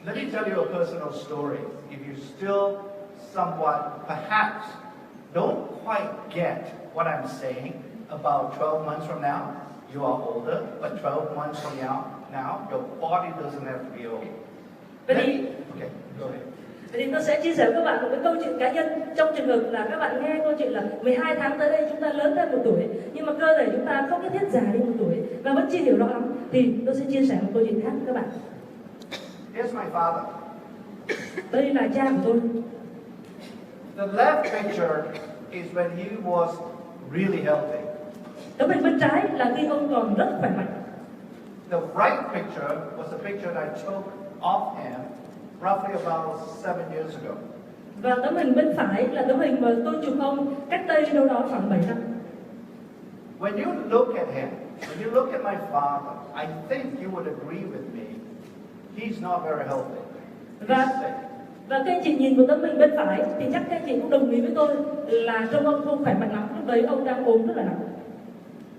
let me tell you a personal story. If you still somewhat, perhaps, don't quite get what I'm saying, about 12 months from now, you are older, but 12 months from now, your body doesn't have to be old. Okay, go ahead. Vậy thì tôi sẽ chia sẻ với các bạn một cái câu chuyện cá nhân trong trường hợp là các bạn nghe câu chuyện là 12 tháng tới đây chúng ta lớn thêm 1 tuổi, nhưng mà cơ thể chúng ta không nhất thiết già đi 1 tuổi và vẫn chưa hiểu rõ lắm, thì tôi sẽ chia sẻ một câu chuyện khác với các bạn. Here's my father. Đây là cha của tôi. The left picture is when he was really healthy. Tấm hình bên trái là khi ông còn rất khỏe mạnh. The right picture was a picture that I took of him roughly about 7 years ago. Và tấm hình bên phải là tấm hình mà tôi chụp ông cách đây đâu đó khoảng 7 năm. When you look at him, when you look at my father, I think you would agree with me. He's not very healthy. Và các anh chị nhìn vào tấm hình bên phải thì chắc các anh chị cũng đồng ý với tôi là trông ông không khỏe mạnh lắm, lúc đấy ông đang ốm rất là nặng.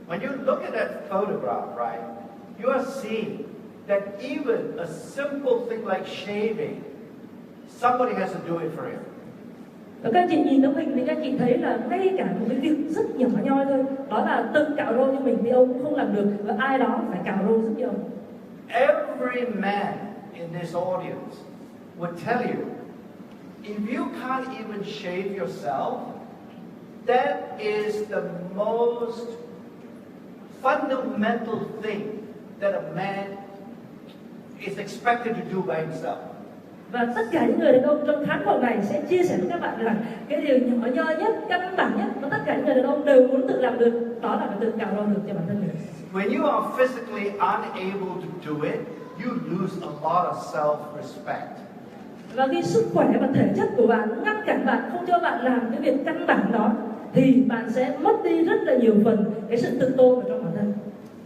When you look at that photograph, right, you are seeing that even a simple thing like shaving, somebody has to do it for him. Và các anh chị nhìn tấm hình thì các anh chị thấy là ngay cả một cái việc rất nhỏ nhoi thôi, đó là tự cạo râu cho mình thì ông cũng không làm được, và ai đó phải cạo râu giúp cho ông. Every man in this audience would tell you, if you can't even shave yourself, that is the most fundamental thing that a man is expected to do by himself. Và tất cả những người đàn ông trong khán phòng này sẽ chia sẻ với các bạn rằng cái điều nhỏ nhoi nhất, căn bản nhất mà tất cả những người đàn ông đều muốn tự làm được, đó là phải tự cạo râu được cho bản thân mình. When you are physically unable to do it, you lose a lot of self-respect. Và khi sức khỏe và thể chất của bạn ngăn cản bạn, không cho bạn làm cái việc căn bản đó, thì bạn sẽ mất đi rất là nhiều phần cái sự tự tôn ở trong bản thân.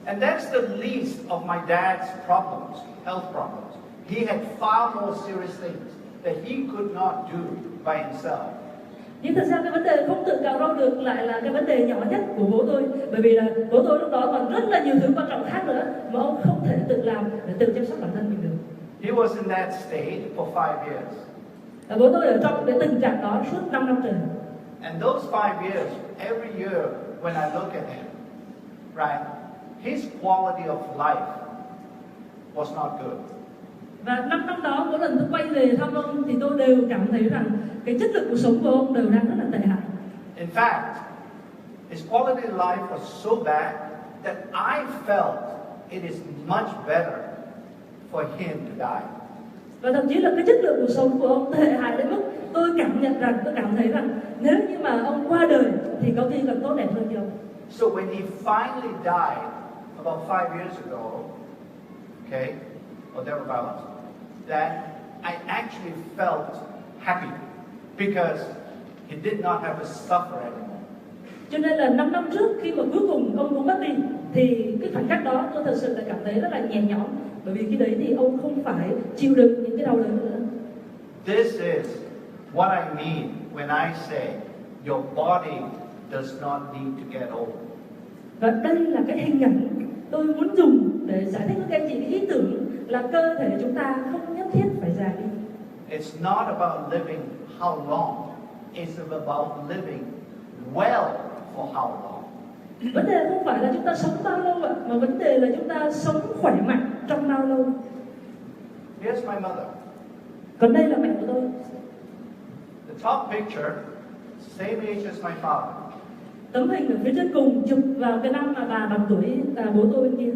And that's the least of my dad's problems, health problems. He had far more serious things that he could not do by himself. Nhưng thật ra cái vấn đề không tự cạo râu được lại là cái vấn đề nhỏ nhất của bố tôi, bởi vì là bố tôi lúc đó còn rất là nhiều thứ quan trọng khác nữa mà ông không thể tự làm để tự chăm sóc bản thân mình được. He was in that state for 5 years. Và bố tôi ở trong cái tình trạng đó suốt 5 năm trời. And those 5 years, every year when I look at him, right, his quality of life was not good. Và 5 năm đó mỗi lần tôi quay về thăm ông thì tôi đều cảm thấy rằng cái chất lượng cuộc sống của ông đều đang rất là tệ hại. In fact, his quality of life was so bad that I felt it is much better for him to die. Và thậm chí là cái chất lượng cuộc sống của ông tệ hại đến mức tôi cảm thấy rằng nếu như mà ông qua đời thì có khi còn tốt đẹp hơn cho ông. So when he finally died about 5 years ago, okay, or thereabouts, that I actually felt happy because he did not have to suffer anymore. Cho nên là 5 năm trước khi mà cuối cùng ông cũng mất đi thì cái khoảnh khắc đó tôi thật sự là cảm thấy rất là nhẹ nhõm, bởi vì khi đấy thì ông không phải chịu đựng những cái đau đớn nữa. This is what I mean when I say your body does not need to get old. Và đây là cái hình ảnh tôi muốn dùng để giải thích với các anh chị cái ý tưởng là cơ thể chúng ta không nhất thiết phải già đi. It's not about living how long, it's about living well for how long. Vấn đề không phải là chúng ta sống bao lâu ạ, mà vấn đề là chúng ta sống khỏe mạnh trong bao lâu. Here's my mother. Còn đây là mẹ của tôi. The top picture, same age as my father. Tấm hình ở phía trên cùng chụp vào cái năm mà bà bằng tuổi bố tôi bên kia.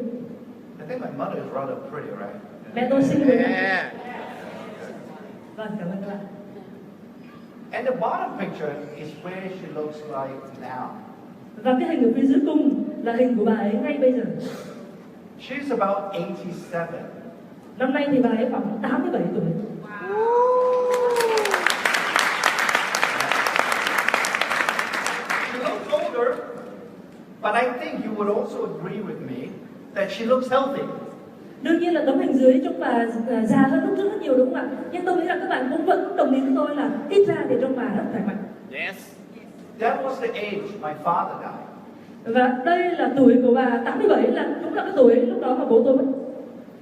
I think my mother is rather pretty, right? Mẹ tôi xinh hơn. Vâng, cảm ơn các bạn. And the bottom picture is where she looks like now. Và cái hình ở phía dưới cùng là hình của bà ấy ngay bây giờ. She's about 87. Năm nay thì bà ấy khoảng 87 tuổi. She looks older, but I think you would also agree with me that she looks healthy. Đương nhiên là tấm hình dưới trông bà già hơn lúc trước rất nhiều, đúng không ạ? Nhưng tôi nghĩ rằng các bạn cũng vẫn đồng ý với tôi là ít ra thì trông bà rất khỏe mạnh. Yes. That was the age my father died. Và đây là tuổi của bà 87, cũng là cái tuổi lúc đó mà bố tôi mất.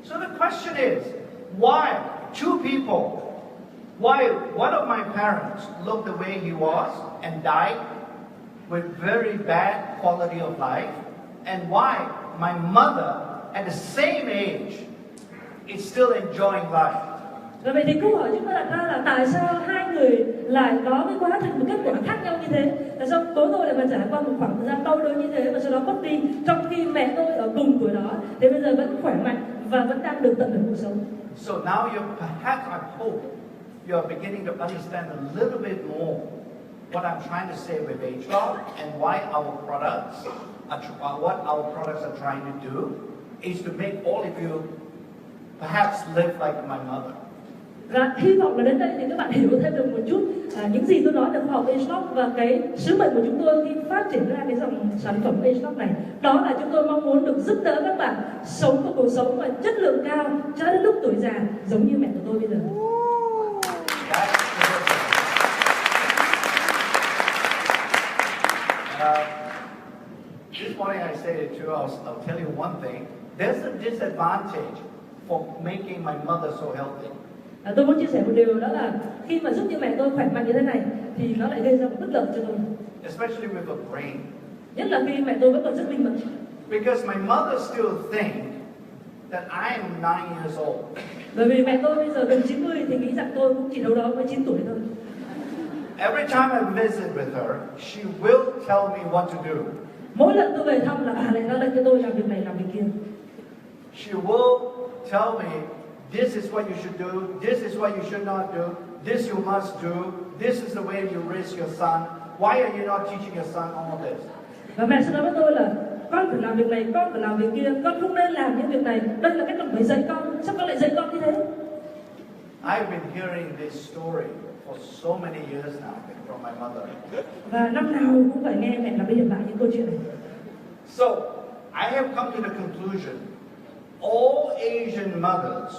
So the question is, why two people? Why one of my parents looked the way he was and died with very bad quality of life, and why my mother at the same age is still enjoying life? Và vậy thì câu hỏi chúng ta đặt ra là tại sao hai người lại có cái quá trình, một kết quả khác nhau như thế? Tại sao bố tôi lại mà trải qua một khoảng thời gian đau đớn như thế và sau đó mất đi, trong khi mẹ tôi ở cùng tuổi đó thì bây giờ vẫn khỏe mạnh và vẫn đang được tận hưởng cuộc sống? So now perhaps I hope you're beginning to understand a little bit more what I'm trying to say with Ageloc and why our products what our products are trying to do is to make all of you perhaps live like my mother. Và hy vọng là đến đây thì các bạn hiểu thêm được một chút những gì tôi nói về khoa học Ageloc và cái sứ mệnh của chúng tôi khi phát triển ra cái dòng sản phẩm Ageloc này. Đó là chúng tôi mong muốn được giúp đỡ các bạn sống một cuộc sống mà chất lượng cao cho đến lúc tuổi già giống như mẹ của tôi bây giờ. This morning I said it too. I'll tell you one thing. There's a disadvantage for making my mother so healthy. Tôi muốn chia sẻ một điều đó là khi mà giúp cho mẹ tôi khỏe mạnh như thế này thì nó lại gây ra một bất lợi cho tôi. Especially with the brain. Nhất là khi mẹ tôi vẫn còn rất minh mẫn. Because my mother still think that I am 9 years old. Bởi vì mẹ tôi bây giờ gần 90 thì nghĩ rằng tôi cũng chỉ đâu đó mới 9 tuổi thôi. Every time I visit with her, she will tell me what to do. Mỗi lần tôi về thăm là bà lại nói lên cho tôi làm việc này làm việc kia. She will tell me, this is what you should do, this is what you should not do, this you must do, this is the way you raise your son. Why are you not teaching your son all this? Và mẹ sẽ nói với tôi là con phải làm việc này, con phải làm việc kia, con không nên làm những việc này. Đây là cách con phải dạy con, sao con lại dạy con như thế? I've been hearing this story for so many years now from my mother. Và năm nào cũng phải nghe mẹ lặp đi lặp lại những câu chuyện này. So, I have come to the conclusion, all Asian mothers,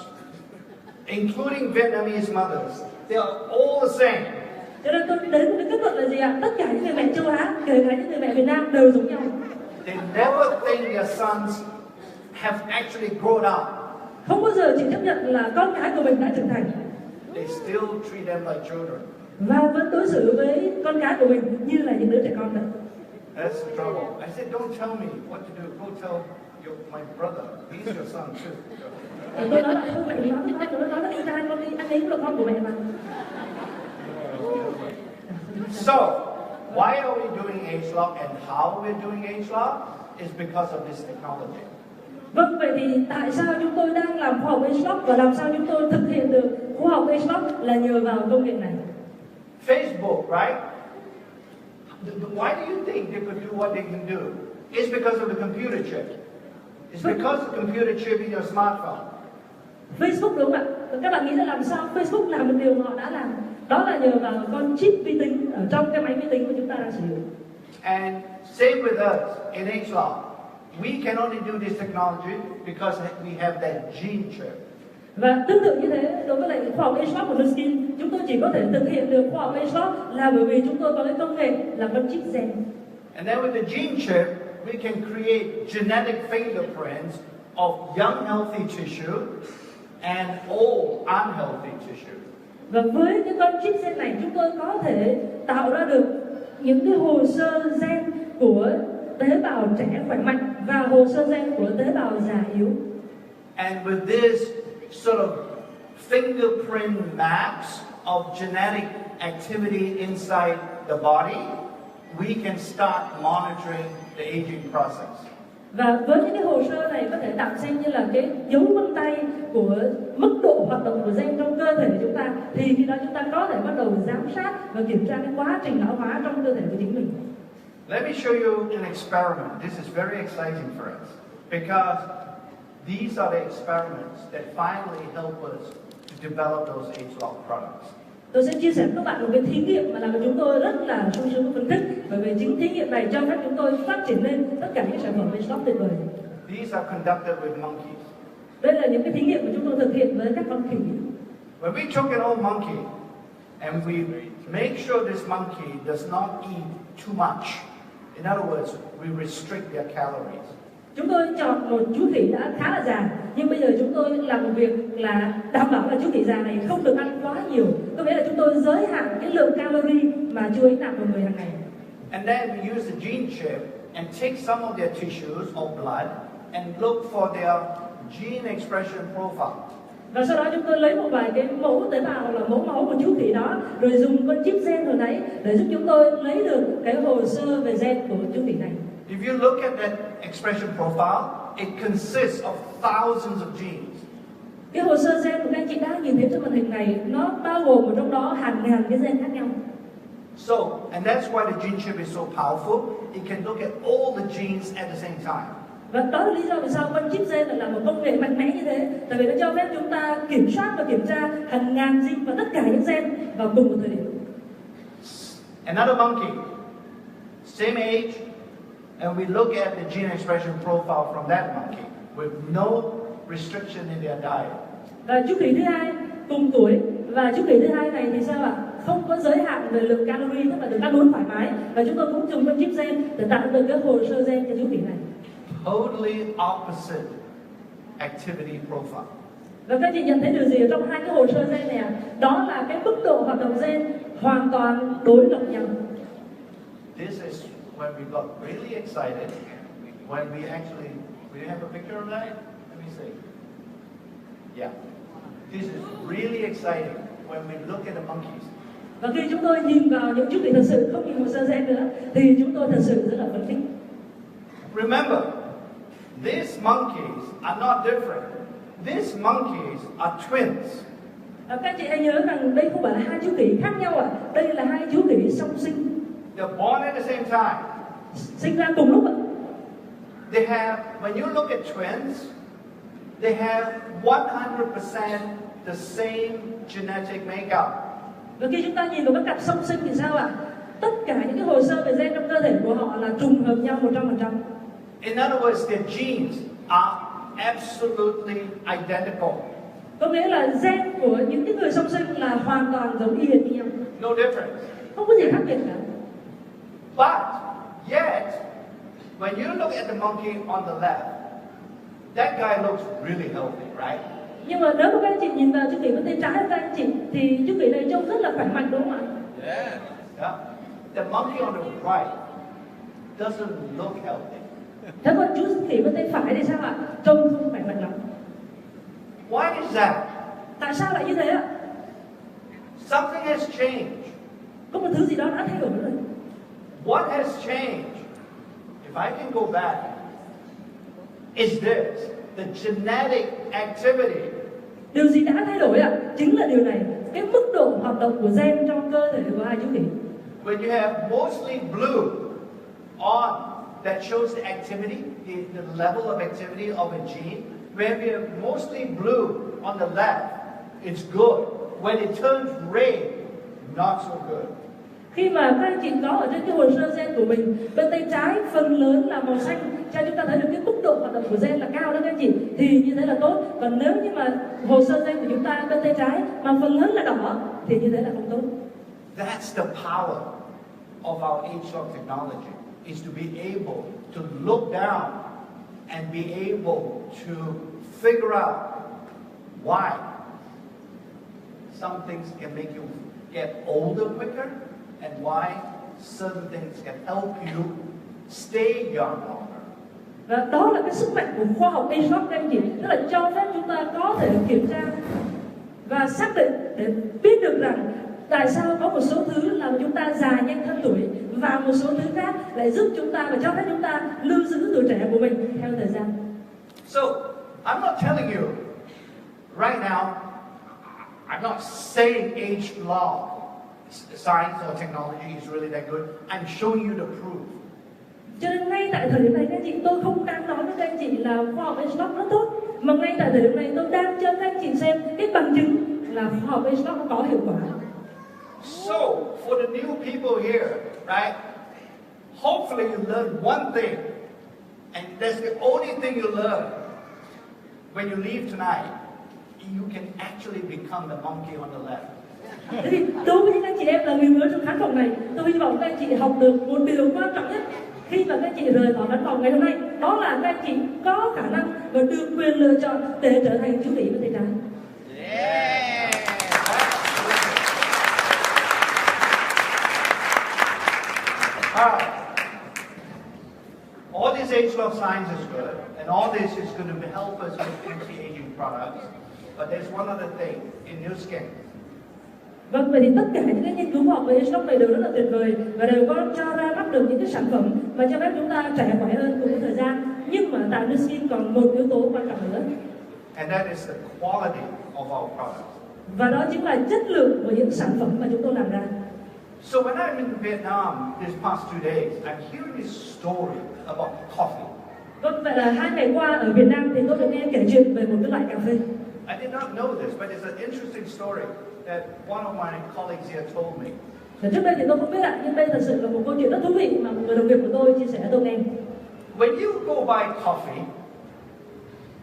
including Vietnamese mothers, they are all the same. Cho nên tôi đến một cái kết luận là gì ạ? Tất cả những người mẹ châu Á, kể cả những người mẹ Việt Nam đều giống nhau. They never think their sons have actually grown up. Không bao giờ chỉ chấp nhận là con cái của mình đã trưởng thành. They still treat them like children. Và vẫn đối xử với con cái của mình như là những đứa trẻ con vậy. That's the trouble. I said, don't tell me what to do. Go tell my brother. He's your son too. Tôi nói là không phải nói với con, tôi nói là anh trai con đi, anh ấy cũng là con của mẹ mà. So, why are we doing Ageloc and how we're doing Ageloc is because of this technology. Vâng, vậy thì tại sao chúng tôi đang làm khoa học Ageloc và làm sao chúng tôi thực hiện được khoa học Ageloc là nhờ vào công nghệ này. Facebook, right? Why do you think they could do what they can do? It's because of the computer chip. It's because of the computer chip in your smartphone. Facebook đúng không ạ? Các bạn nghĩ là làm sao Facebook làm một điều mà họ đã làm? Đó là nhờ vào con chip vi tính ở trong cái máy vi tính của chúng ta đang sử dụng. And same with us in Ageloc. We can only do this technology because we have that gene chip. Và tương tự như thế đối với lại khoa học Ageloc của Nuskin, chúng tôi chỉ có thể thực hiện được khoa học Ageloc là bởi vì chúng tôi có cái công nghệ là con chip gen. And then with the gene chip, we can create genetic fingerprints of young healthy tissue and old unhealthy tissue. Và với cái con chip gen này chúng tôi có thể tạo ra được những cái hồ sơ gen của tế bào trẻ khỏe mạnh và hồ sơ gen của tế bào già yếu. And with this sort of fingerprint maps of genetic activity inside the body, we can start monitoring the aging process. Và với những cái hồ sơ này có thể tạm xem như là cái dấu vân tay của mức độ hoạt động của gen trong cơ thể của chúng ta, thì khi đó chúng ta có thể bắt đầu giám sát và kiểm tra cái quá trình lão hóa trong cơ thể của chính mình. Let me show you an experiment. This is very exciting for us because these are the experiments that finally help us to develop those Ageloc products. Tôi sẽ chia sẻ với các bạn một cái thí nghiệm mà làm cho chúng tôi rất là sung sướng và phấn khích, bởi vì chính thí nghiệm này cho phép chúng tôi phát triển lên tất cả những sản phẩm Ageloc tuyệt vời. These are conducted with monkeys. Đây là những cái thí nghiệm mà chúng tôi thực hiện với các con khỉ. When we took an old monkey and we make sure this monkey does not eat too much, in other words, we restrict their calories. Chúng tôi chọn một chú khỉ đã khá là già, nhưng bây giờ chúng tôi làm một việc là đảm bảo là chú khỉ già này không được ăn quá nhiều. Có nghĩa là chúng tôi giới hạn cái lượng calorie mà chú ấy nạp vào người hàng ngày. And then we use the gene chip and take some of their tissues or blood and look for their gene expression profile. Và sau đó chúng tôi lấy một vài cái mẫu tế bào hoặc là mẫu máu của chú khỉ đó, rồi dùng con chip gen hồi nãy để giúp chúng tôi lấy được cái hồ sơ về gen của chú khỉ này. If you look at that expression profile, it consists of thousands of genes. Cái hồ sơ gen của các anh chị đã nhìn thấy trên màn hình này, nó bao gồm ở trong đó hàng ngàn cái gen khác nhau. So, and that's why the gene chip is so powerful. It can look at all the genes at the same time. Và đó là lý do vì sao con chip gen lại là một công nghệ mạnh mẽ như thế. Tại vì nó cho phép chúng ta kiểm soát và kiểm tra hàng ngàn gene và tất cả những gen vào cùng một thời điểm. Another monkey, same age, and we look at the gene expression profile from that monkey with no restriction in their diet. Và chú khỉ thứ hai cùng tuổi, và chú khỉ thứ hai này thì sao ạ? Không có giới hạn về lượng calorie, tức là được ăn uống thoải mái. Và chúng tôi cũng dùng con chip gen để tạo được cái hồ sơ gen cho chú khỉ này. Totally opposite activity profile. Và các chị nhận thấy điều gì ở trong hai cái hồ sơ gen này ạ? Đó là cái mức độ hoạt động gen hoàn toàn đối lập nhau. This is when we got really excited, when we actually, we have a picture of that? Let me see. Yeah. This is really exciting when we look at the monkeys. Và khi chúng tôi nhìn vào những chu kỳ thật sự, không nhìn hồ sơ gen nữa, thì chúng tôi thật sự rất là phấn khích. Remember, these monkeys are not different. These monkeys are twins. Các chị hãy nhớ rằng đây không phải là hai chu kỳ khác nhau ạ. Đây là hai chu kỳ song sinh. They're born at the same time. Sinh ra cùng lúc ạ. They have, when you look at twins, they have 100% the same genetic makeup. Và khi chúng ta nhìn vào các cặp song sinh thì sao ạ? Tất cả những cái hồ sơ về gen trong cơ thể của họ là trùng hợp nhau 100%. In other words, their genes are absolutely identical. Có nghĩa là gen của những cái người song sinh là hoàn toàn giống y hệt như nhau. No difference. Không có gì khác biệt cả. But yet, when you look at the monkey on the left, that guy looks really healthy, right? Nhưng mà nếu mà các anh chị nhìn vào chu kỳ bên tay trái của các anh chị thì chu kỳ này trông rất là khỏe mạnh đúng không ạ? Yeah. The monkey on the right doesn't look healthy. Thế còn chu kỳ bên tay phải thì sao ạ? Trông không khỏe mạnh lắm. Why is that? Tại sao lại như thế ạ? Something has changed. Có một thứ gì đó đã thay đổi rồi. What has changed? If I can go back, is this the genetic activity? Điều gì đã thay đổi ạ? Chính là điều này, cái mức độ hoạt động của gen trong cơ thể của hai chu kỳ. When you have mostly blue on, that shows the activity, the level of activity of a gene. When we have mostly blue on the left, it's good. When it turns red, not so good. Khi mà các anh chị có ở trên cái hồ sơ gen của mình, bên tay trái phần lớn là màu xanh, cho chúng ta thấy được cái mức độ hoạt động của gen là cao đó các anh chị, thì như thế là tốt. Còn nếu như mà hồ sơ gen của chúng ta bên tay trái mà phần lớn là đỏ thì như thế là không tốt. That's the power of our Ageloc technology, is to be able to look down and be able to figure out why some things can make you get older quicker and why certain things can help you stay young longer. Và đó là cái sức mạnh của khoa học Ageloc các anh chị, tức là cho phép chúng ta có thể kiểm tra và xác định để biết được rằng tại sao có một số thứ làm chúng ta già nhanh hơn tuổi và một số thứ khác lại giúp chúng ta và cho phép chúng ta lưu giữ tuổi trẻ của mình theo thời gian. So, I'm not telling you right now, I'm not saying Ageloc science or technology is really that good. I'm showing you the proof. Cho nên ngay tại thời điểm này các anh chị, tôi không đang nói với các anh chị là khoa học Ageloc rất tốt, mà ngay tại thời điểm này tôi đang cho các anh chị xem cái bằng chứng là khoa học Ageloc nó có hiệu quả. So, for the new people here, right? Hopefully you learn one thing, and that's the only thing you learn. When you leave tonight, you can actually become the monkey on the left. Thế thì đối với những anh chị em là người mới trong khán phòng này, tôi hy vọng các anh chị học được một điều quan trọng nhất khi mà các anh chị rời khỏi khán phòng ngày hôm nay, đó là các anh chị có khả năng và được quyền lựa chọn để trở thành chú vị bên tay trái. Yeah. All this Ageloc science is good, and all this is going to help us with anti-aging products. But there's one other thing in new skin. Vâng, vậy thì tất cả những cái nghiên cứu khoa học về Ageloc này đều rất là tuyệt vời và đều có cho ra mắt được những cái sản phẩm mà cho phép chúng ta trẻ khỏe hơn cùng với thời gian. Nhưng mà tại New Skin còn một yếu tố quan trọng nữa. And that is the quality of our products. Và đó chính là chất lượng của những sản phẩm mà chúng tôi làm ra. So when I'm in Vietnam this past 2 days, I'm hearing this story about coffee. Vâng, vậy là 2 ngày qua ở Việt Nam thì tôi được nghe kể chuyện về một cái loại cà phê. I did not know this, but it's an interesting story that one of my colleagues here told me. Và trước đây thì tôi không biết ạ, nhưng đây thật sự là một câu chuyện rất thú vị mà một người đồng nghiệp của tôi chia sẻ cho tôi nghe. When you go buy coffee,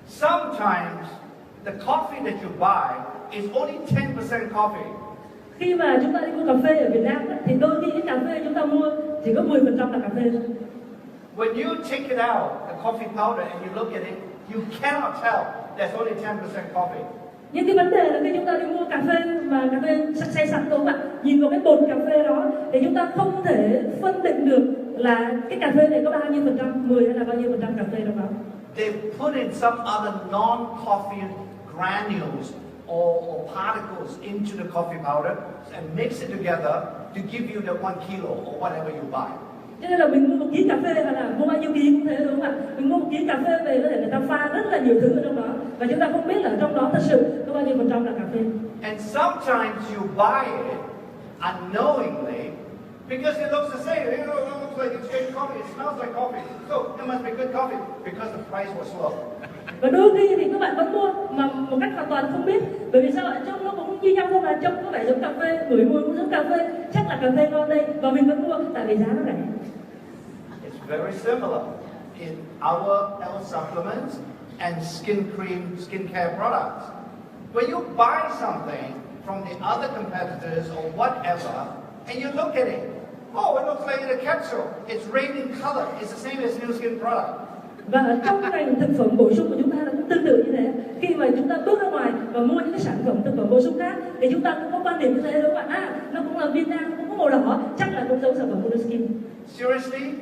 sometimes the coffee that you buy is only 10% coffee. Khi mà chúng ta đi mua cà phê ở Việt Nam thì đôi khi cái cà phê chúng ta mua chỉ có 10% là cà phê thôi. When you take it out, the coffee powder, and you look at it, you cannot tell there's only 10% coffee. Nhưng cái vấn đề là khi chúng ta đi mua cà phê mà cà phê say sẵn đúng không ạ? Nhìn vào cái bột cà phê đó thì chúng ta không thể phân định được là cái cà phê này có bao nhiêu phần trăm, 10 hay là bao nhiêu phần trăm cà phê trong đó. They put in some other non-coffee granules or particles into the coffee powder and mix it together to give you the 1 kilo or whatever you buy. Cho nên là mình mua một ký cà phê hay là mua bao nhiêu ký cũng thế đúng không ạ? Mình mua một ký cà phê về có thể người ta pha rất là nhiều thứ ở trong đó và chúng ta không biết là trong đó thật sự có bao nhiêu phần trăm là cà phê. And sometimes you buy it unknowingly because it looks the same. It looks like it's good coffee. It smells like coffee. So it must be good coffee because the price was low. Và đôi khi thì các bạn vẫn mua mà một cách hoàn toàn không biết, bởi vì sao ạ? Trông nó cũng như nhau thôi mà, trông có vẻ giống cà phê, ngửi mùi cũng giống cà phê, chắc là cà phê ngon đây và mình vẫn mua tại vì giá nó rẻ. It's very similar in our health supplements and skin cream, skincare products. When you buy something from the other competitors or whatever, and you look at it, oh, it looks like a capsule. It's red in color. It's the same as new skin product. Và trong ngành thực phẩm bổ sung của chúng ta cũng tương tự như thế. Khi mà chúng ta bước ra ngoài và mua những cái sản phẩm thực phẩm bổ sung khác thì chúng ta cũng có quan điểm như thế đúng không ạ? Nó cũng là Việt Nam, cũng có màu đỏ, chắc là cũng giống sản phẩm của Skin. Seriously?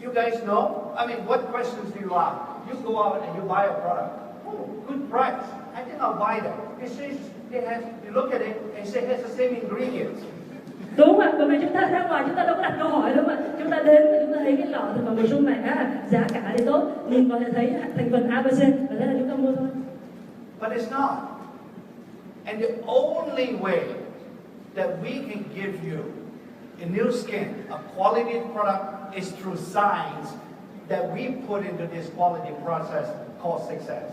You guys know? I mean, what questions do you ask? You go out and you buy a product. Oh, good price. I think I'll buy that. It says it has. You look at it and say it has the same ingredients. Đúng không ạ? Bởi vì chúng ta ra ngoài chúng ta đâu có đặt câu hỏi đâu ạ. Chúng ta đến và chúng ta thấy cái lọ thực phẩm bổ sung này, giá cả thì tốt, nhìn có thể thấy thành phần ABC và thế là chúng ta mua thôi. But it's not. And the only way that we can give you a new skin, a quality product, is through science that we put into this quality process called success.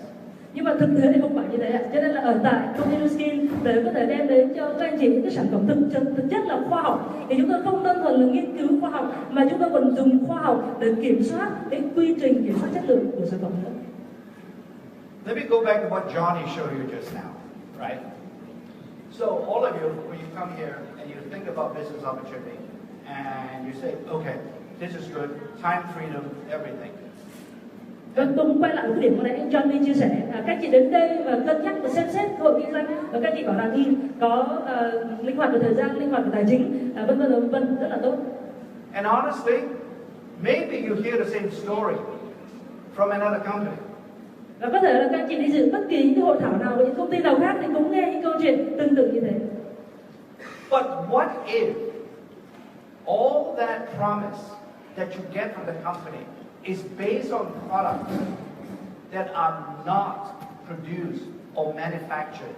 Nhưng mà thực tế thì không phải như thế ạ. Cho nên là ở tại công ty Skin để có thể đem đến cho các anh chị những cái sản phẩm thực chất là khoa học thì chúng tôi không đơn thuần là nghiên cứu khoa học mà chúng tôi còn dùng khoa học để kiểm soát cái quy trình kiểm soát chất lượng của sản phẩm nữa. Let me go back to what Johnny showed you just now, right? So all of you, when you come here and you think about business opportunity and you say, okay, this is good, time freedom, everything. Vâng, tôi muốn quay lại cái điểm mà nãy anh Johnny chia sẻ. Các chị đến đây và cân nhắc và xem xét cơ hội kinh doanh và các chị bảo rằng có linh hoạt về thời gian, linh hoạt về tài chính, vân vân rất là tốt. And honestly, maybe you hear the same story from another company. Và có thể là các chị đi dự bất kỳ những cái hội thảo nào với những công ty nào khác thì cũng nghe những câu chuyện tương tự như thế. But what if all that promise that you get from the company is based on products that are not produced or manufactured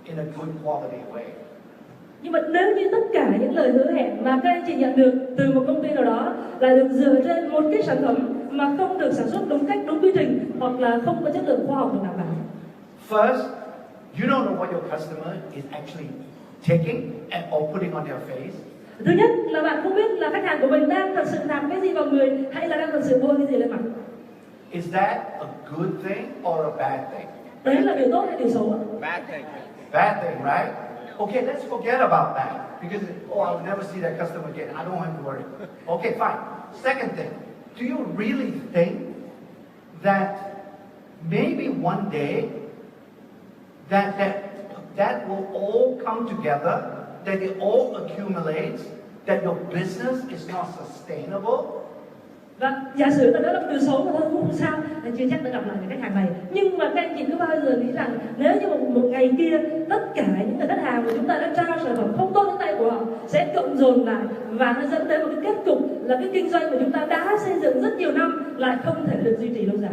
in a good quality way? Nhưng mà nếu như tất cả những lời hứa hẹn mà các anh chị nhận được từ một công ty nào đó là được dựa trên một cái sản phẩm mà không được sản xuất đúng cách, đúng quy trình hoặc là không có chất lượng khoa học được đảm bảo. First, you don't know what your customer is actually taking or putting on their face. Thứ nhất là bạn không biết là khách hàng của mình đang thật sự làm cái gì vào người hay là đang thật sự bôi cái gì lên mặt. Is that a good thing or a bad thing? Đấy là điều tốt hay điều xấu ạ? Bad thing. Bad thing, right? Okay, let's forget about that because I will never see that customer again. I don't have to worry. Okay, fine. Second thing, do you really think that maybe one day that will all come together, that it all accumulates, that your business is not sustainable? Và giả sử là đó là một điều xấu mà thôi cũng không sao, là chưa chắc đã gặp lại với khách hàng này. Nhưng mà các anh chị cứ bao giờ nghĩ rằng nếu như một ngày kia tất cả những người khách hàng của chúng ta đã trao sản phẩm không tốt đến tay của họ sẽ cộng dồn lại và nó dẫn tới một cái kết cục là cái kinh doanh của chúng ta đã xây dựng rất nhiều năm lại không thể được duy trì lâu dài.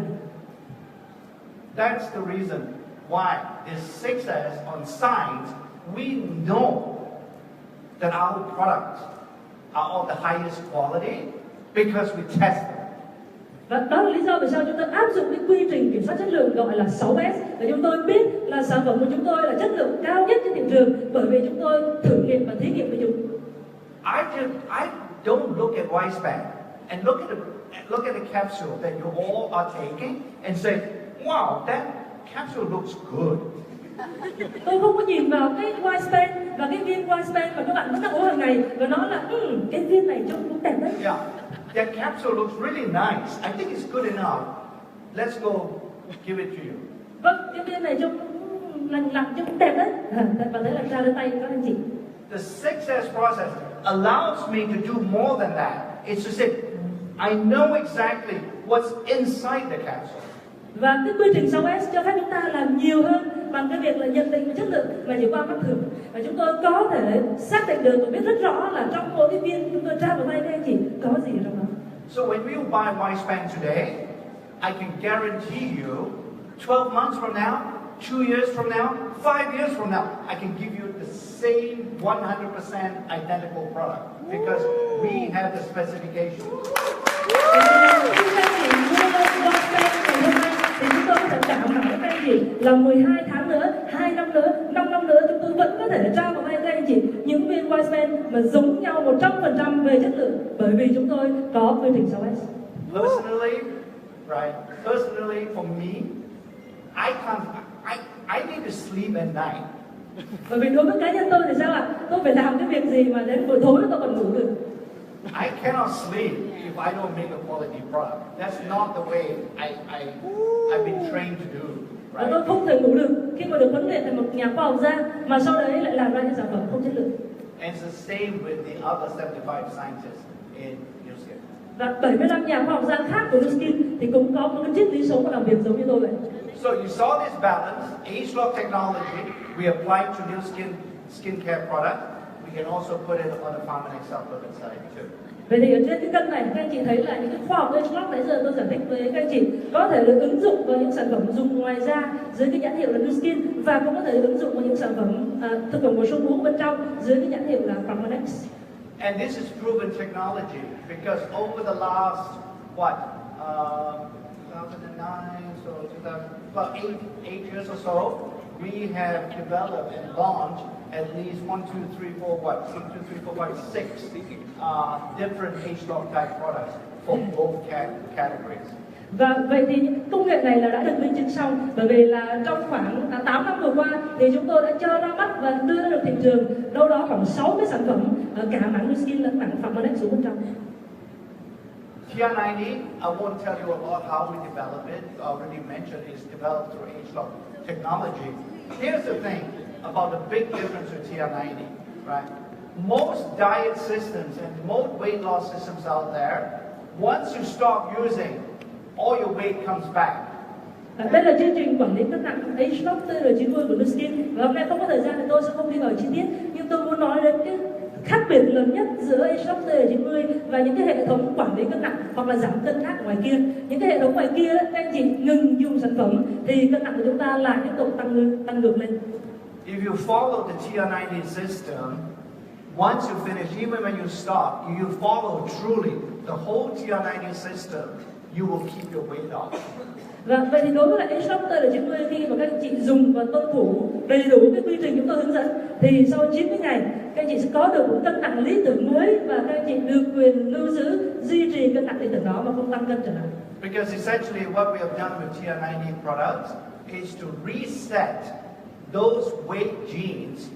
That's the reason why this success on science, we know that our products are of the highest quality because we test them. Và đó là lý do vì sao chúng tôi áp dụng cái quy trình kiểm soát chất lượng gọi là 6S để chúng tôi biết là sản phẩm của chúng tôi là chất lượng cao nhất trên thị trường bởi vì chúng tôi thử nghiệm và thí nghiệm với chúng. I don't look at Wispan and look at the capsule that you all are taking and say, wow, that capsule looks good. Tôi không có nhìn vào cái Wispan và cái viên Wispan mà các bạn vẫn đang uống hàng ngày và nói là cái viên này trông cũng đẹp đấy. Yeah, that capsule looks really nice. I think it's good enough. Let's go give it to you. Vâng, cái viên này trông cũng lành lặn chứ cũng đẹp đấy. Và thế là ra đến tay các anh chị. The 6S process allows me to do more than that. It's to say, I know exactly what's inside the capsule. Và cái quy trình 6S cho phép chúng ta làm nhiều hơn bằng cái việc là nhận định chất lượng mà chỉ qua mắt thường. Và chúng tôi có thể xác định được và biết rất rõ là trong mỗi cái viên chúng tôi tra vào tay các anh chị có gì trong đó. So when you buy Wispan today, I can guarantee you 12 months from now, 2 years from now, 5 years from now, I can give you the same 100% identical product because we have the specifications. Thì chúng tôi có thể đảm bảo các anh chị là 12 tháng nữa, 2 năm nữa, 5 năm nữa chúng tôi vẫn có thể trao vào tay các anh chị những viên Wispan mà giống nhau 100% về chất lượng bởi vì chúng tôi có quy trình 6S. Personally for me, I need to sleep at night. Bởi vì đối với cá nhân tôi thì sao ạ? Tôi phải làm cái việc gì mà đến buổi tối tôi còn ngủ được. I cannot sleep if I don't make a quality product. That's not the way I've been trained to do. Right? Tôi không thể ngủ được khi mà được huấn luyện thành một nhà khoa học gia mà sau đấy lại làm ra những sản phẩm không chất lượng. And it's the same with the other 75 scientists in New Skin. Và 75 nhà khoa học gia khác của New Skin thì cũng có một cái triết lý sống và làm việc giống như tôi vậy. So you saw this balance, Ageloc technology, we applied to New Skin skincare product. We can also put it on the Pharmanex supplement side too. Vậy thì ở trên cái cân này các anh chị thấy là những cái khoa học Ageloc nãy giờ tôi giải thích với các anh chị có thể được ứng dụng vào những sản phẩm dùng ngoài da dưới cái nhãn hiệu là New Skin và cũng có thể được ứng dụng vào những sản phẩm thực phẩm bổ sung uống bên trong dưới cái nhãn hiệu là Pharmanex. And this is proven technology because over the last 2009, so about eight years or so, we have developed and launched at least 6 different Ageloc type products for both categories. Và vậy thì những công nghệ này là đã được minh chứng xong bởi vì là trong khoảng 8 năm vừa qua thì chúng tôi đã cho ra mắt và đưa ra được thị trường đâu đó khoảng 60 sản phẩm cả mảng New Skin lẫn mảng Pharmanex xuống bên trong. TR90, I won't tell you about how we develop it. I already mentioned it's developed through Ageloc technology. Here's the thing about the big difference with TR90, right? Most diet systems and most weight loss systems out there, once you stop using, all your weight comes back. Đây là chương trình quản lý cân nặng Ageloc TR90 của New Skin và hôm nay không có thời gian thì tôi sẽ không đi vào chi tiết nhưng tôi muốn nói đến cái khác biệt lớn nhất giữa Ageloc TR90 và những cái hệ thống quản lý cân nặng hoặc là giảm cân khác ngoài kia. Những cái hệ thống ngoài kia các anh chị ngừng dùng sản phẩm thì cân nặng của chúng ta lại tiếp tục tăng ngược lên. If you follow the TR90 system, once you finish, even when you stop, you follow truly the whole TR90 system, you will keep your weight off. Và vậy thì đối với lại Ageloc TR90 khi mà các anh chị dùng và tuân thủ đầy đủ cái quy trình chúng tôi hướng dẫn thì sau 90 ngày các anh chị sẽ có được một cân nặng lý tưởng mới và các anh chị được quyền lưu giữ duy trì cân nặng lý tưởng đó mà không tăng cân trở lại. Because essentially what we have done with TR90 products is to reset those weight genes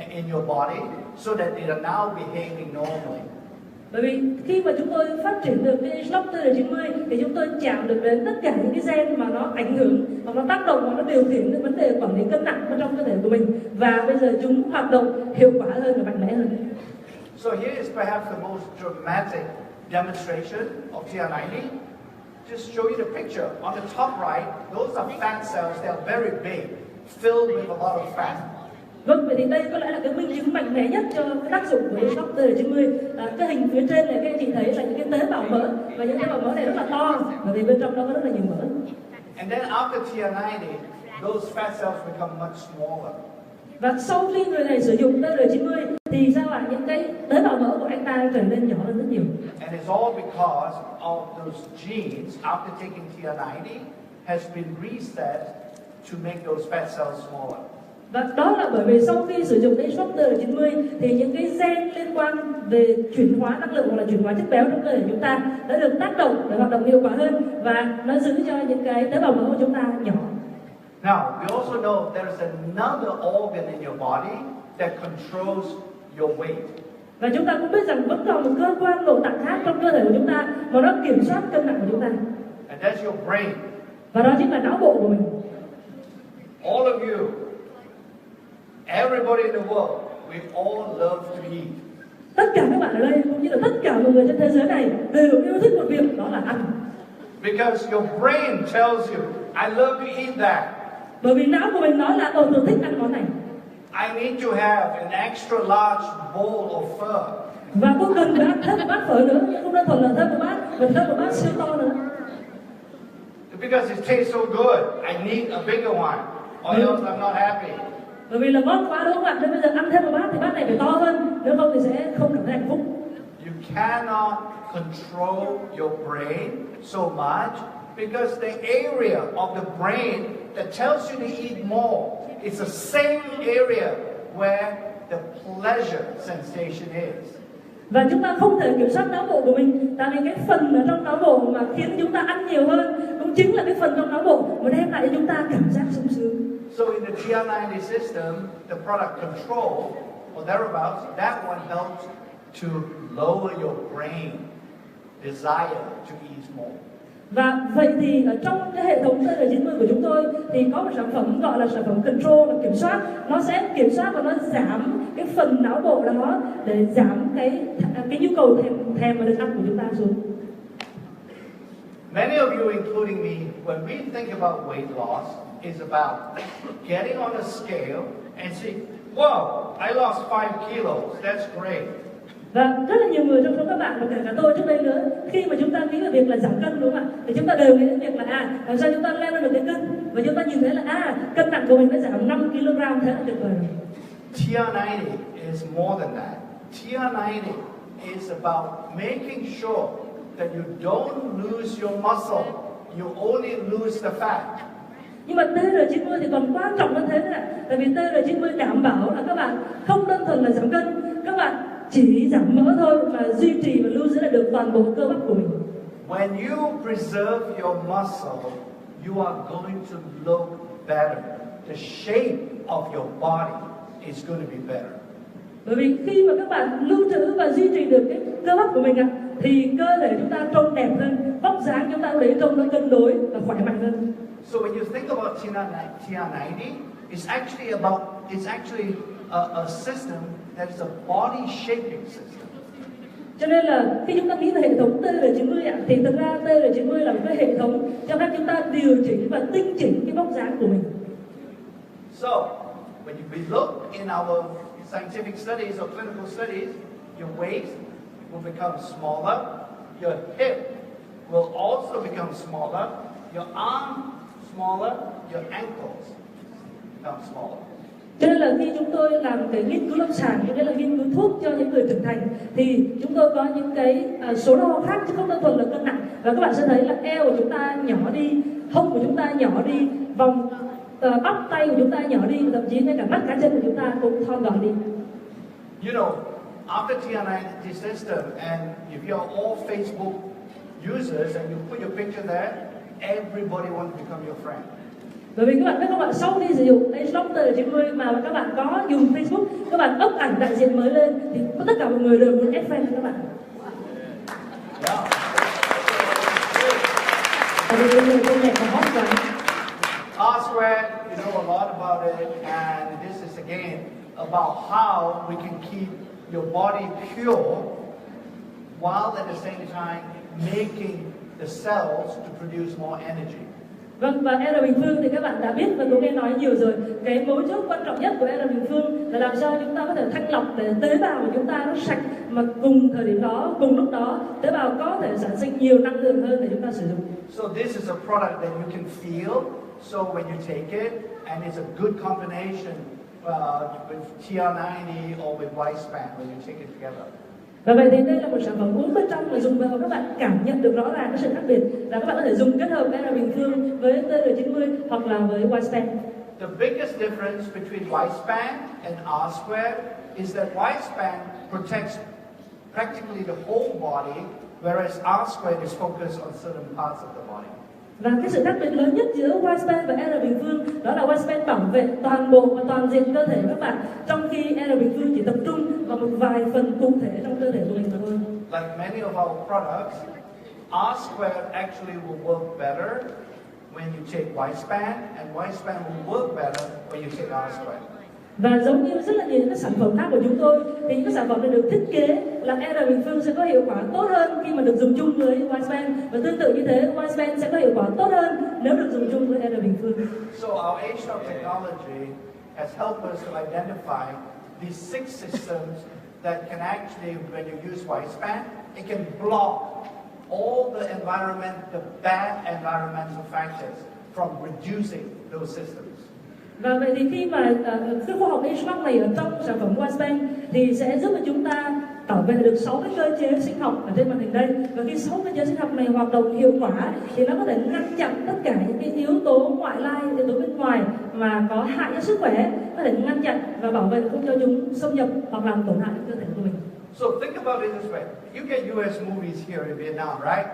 in your body so that they are now behaving normally. Bởi vì khi mà chúng tôi phát triển được cái Ageloc TR90 thì chúng tôi chạm được đến tất cả những cái gen mà nó ảnh hưởng hoặc nó tác động hoặc nó điều khiển đến vấn đề quản lý cân nặng trong cơ thể của mình và bây giờ chúng hoạt động hiệu quả hơn và mạnh mẽ hơn. So here is perhaps the most dramatic demonstration of TR90. Just show you the picture. On the top right, those are fat cells. They are very big, filled with a lot of fat. Vâng, vậy thì đây có lẽ là cái minh chứng mạnh mẽ nhất cho cái tác dụng của Ageloc TR90. Cái hình phía trên này các anh chị thấy là những cái tế bào mỡ và những tế bào mỡ này rất là to bởi vì bên trong đó có rất là nhiều mỡ. And then after TR90, those fat cells become much smaller. Và sau khi người này sử dụng TR90 thì sao ạ? Những cái tế bào mỡ của anh ta trở nên nhỏ hơn rất nhiều. And it's all because of those genes after taking TR90 has been reset to make those fat cells smaller. Và đó là bởi vì sau khi sử dụng Ageloc TR90 thì những cái gen liên quan về chuyển hóa năng lượng hoặc là chuyển hóa chất béo trong cơ thể chúng ta đã được tác động để hoạt động hiệu quả hơn và nó giữ cho những cái tế bào mỡ của chúng ta nhỏ. Now, we also know there is another organ in your body that controls your weight. Và chúng ta cũng biết rằng vẫn còn một cơ quan nội tạng khác trong cơ thể của chúng ta mà nó kiểm soát cân nặng của chúng ta. And that's your brain. Và đó chính là não bộ của mình. All of you Everybody in the world, we all love to eat. Tất cả các bạn ở đây cũng như là tất cả mọi người trên thế giới này đều yêu thích một việc, đó là ăn. Because your brain tells you, I love to eat that. Bởi vì não của mình nói là tôi thích ăn món này. I need to have an extra large bowl of pho. Và tôi cần phải ăn thêm một bát phở nữa, không đơn thuần là thêm một bát, mà thêm một bát siêu to nữa. Because it tastes so good, I need a bigger one, or else I'm not happy. Bởi vì là ngon quá đúng không ạ? Nên bây giờ ăn thêm một bát thì bát này phải to hơn, nếu không thì sẽ không cảm thấy hạnh phúc. You cannot control your brain so much because the area of the brain that tells you to eat more is the same area where the pleasure sensation is. Và chúng ta không thể kiểm soát não bộ của mình, tại vì cái phần ở trong não bộ mà khiến chúng ta ăn nhiều hơn cũng chính là cái phần trong não bộ mà đem lại cho chúng ta cảm giác sung sướng. So in the TR90 system, the product control or thereabouts, that one helps to lower your brain desire to eat more. Và vậy thì ở trong cái hệ thống TR90 của chúng tôi thì có một sản phẩm gọi là sản phẩm control, là kiểm soát. Nó sẽ kiểm soát và nó giảm cái phần não bộ đó để giảm cái nhu cầu thèm và được ăn của chúng ta xuống. Many of you, including me, when we think about weight loss, is about getting on a scale and saying, "Whoa, I lost 5 kilos. That's great." Và rất là nhiều người trong số các bạn và kể cả tôi trước đây nữa, khi mà chúng ta nghĩ về việc là giảm cân đúng không ạ, thì chúng ta đều nghĩ đến việc là làm sao chúng ta leo lên được cái cân, và chúng ta nhìn thấy là cân nặng của mình đã giảm 5 kg, thế là tuyệt vời. TR90 is more than that. TR90 is about making sure that you don't lose your muscle, you only lose the fat. Nhưng mà TR90 thì còn quan trọng hơn thế nữa ạ. Tại vì TR90 đảm bảo là các bạn không đơn thuần là giảm cân, các bạn chỉ giảm mỡ thôi và duy trì và lưu giữ lại được toàn bộ cơ bắp của mình. When you preserve your muscle, you are going to look better. The shape of your body is going to be better. Bởi vì khi mà các bạn lưu trữ và duy trì được cái cơ bắp của mình ạ, thì cơ thể chúng ta trông đẹp hơn, vóc dáng chúng ta để trông nó cân đối và khỏe mạnh hơn. So when you think about TR90, it's actually a system that is a body shaping system. Cho nên là khi chúng ta nghĩ về hệ thống TR90 thì thực ra TR90 là một cái hệ thống cho phép chúng ta điều chỉnh và tinh chỉnh cái vóc dáng của mình. So when we look in our scientific studies or clinical studies, your waist will become smaller, your hip will also become smaller, your arm smaller, your ankles become smaller. Cho nên là khi chúng tôi làm cái nghiên cứu lâm sàng, nghĩa là nghiên cứu thuốc cho những người trưởng thành, thì chúng tôi có những cái số đo khác chứ không đơn thuần là cân nặng. Và các bạn sẽ thấy là eo của chúng ta nhỏ đi, hông của chúng ta nhỏ đi, vòng bắp tay của chúng ta nhỏ đi, thậm chí ngay cả mắt cá chân của chúng ta cũng thon gọn đi. You know, after TR90 system, and if you're all Facebook users and you put your picture there, everybody wants to become your friend. Bởi vì các bạn biết các bạn sau khi sử dụng Ageloc TR90 mà các bạn có dùng Facebook, các bạn up ảnh đại diện mới lên thì tất cả mọi người đều muốn add friend với các bạn. R squared, you know a lot about it, and this is again about how we can keep your body pure while at the same time making the cells to produce more energy. Vâng, và R bình phương thì các bạn đã biết và cũng nghe nói nhiều rồi. Cái mấu chốt quan trọng nhất của R bình phương là làm sao chúng ta có thể thanh lọc để tế bào của chúng ta nó sạch, mà cùng thời điểm đó, cùng lúc đó tế bào có thể sản sinh nhiều năng lượng hơn để chúng ta sử dụng. So this is a product that you can feel. So when you take it, and it's a good combination with TR90 or with Lifespan when you take it together. Và vậy thì đây là một sản phẩm uống bên trong mà dùng vào các bạn cảm nhận được rõ ràng cái sự khác biệt, là các bạn có thể dùng kết hợp R bình phương với TR90 hoặc là với Lifespan. The biggest difference between Lifespan and R squared is that Lifespan protects practically the whole body, whereas R squared is focused on certain parts of the body. Và cái sự khác biệt lớn nhất giữa Lifespan và R bình phương đó là Lifespan bảo vệ toàn bộ và toàn diện cơ thể các bạn, trong khi R bình phương chỉ tập trung vào một vài phần cụ thể trong cơ thể của mình mà thôi. Like many of our products, R squared actually will work better when you take Lifespan, and Lifespan will work better when you take R squared. Và giống như rất là nhiều các sản phẩm khác của chúng tôi thì những cái sản phẩm này được thiết kế là R bình phương sẽ có hiệu quả tốt hơn khi mà được dùng chung với Wispan, và tương tự như thế Wispan sẽ có hiệu quả tốt hơn nếu được dùng chung với R bình phương. So our Ageloc technology has helped us to identify these 6 systems that can actually, when you use Wispan, it can block all the bad environmental factors from reducing those systems. Và vậy thì khi mà cái khoa học Ageloc này ở trong sản phẩm Wispan thì sẽ giúp cho chúng ta bảo vệ được 6 cái cơ chế sinh học ở trên màn hình đây. Và khi 6 cơ chế sinh học này hoạt động hiệu quả thì nó có thể ngăn chặn tất cả những cái yếu tố ngoại lai, yếu tố bên ngoài mà có hại cho sức khỏe, có thể ngăn chặn và bảo vệ không cho chúng xâm nhập hoặc làm tổn hại đến cơ thể của mình. So think about it this way: you get US movies here in Vietnam, right?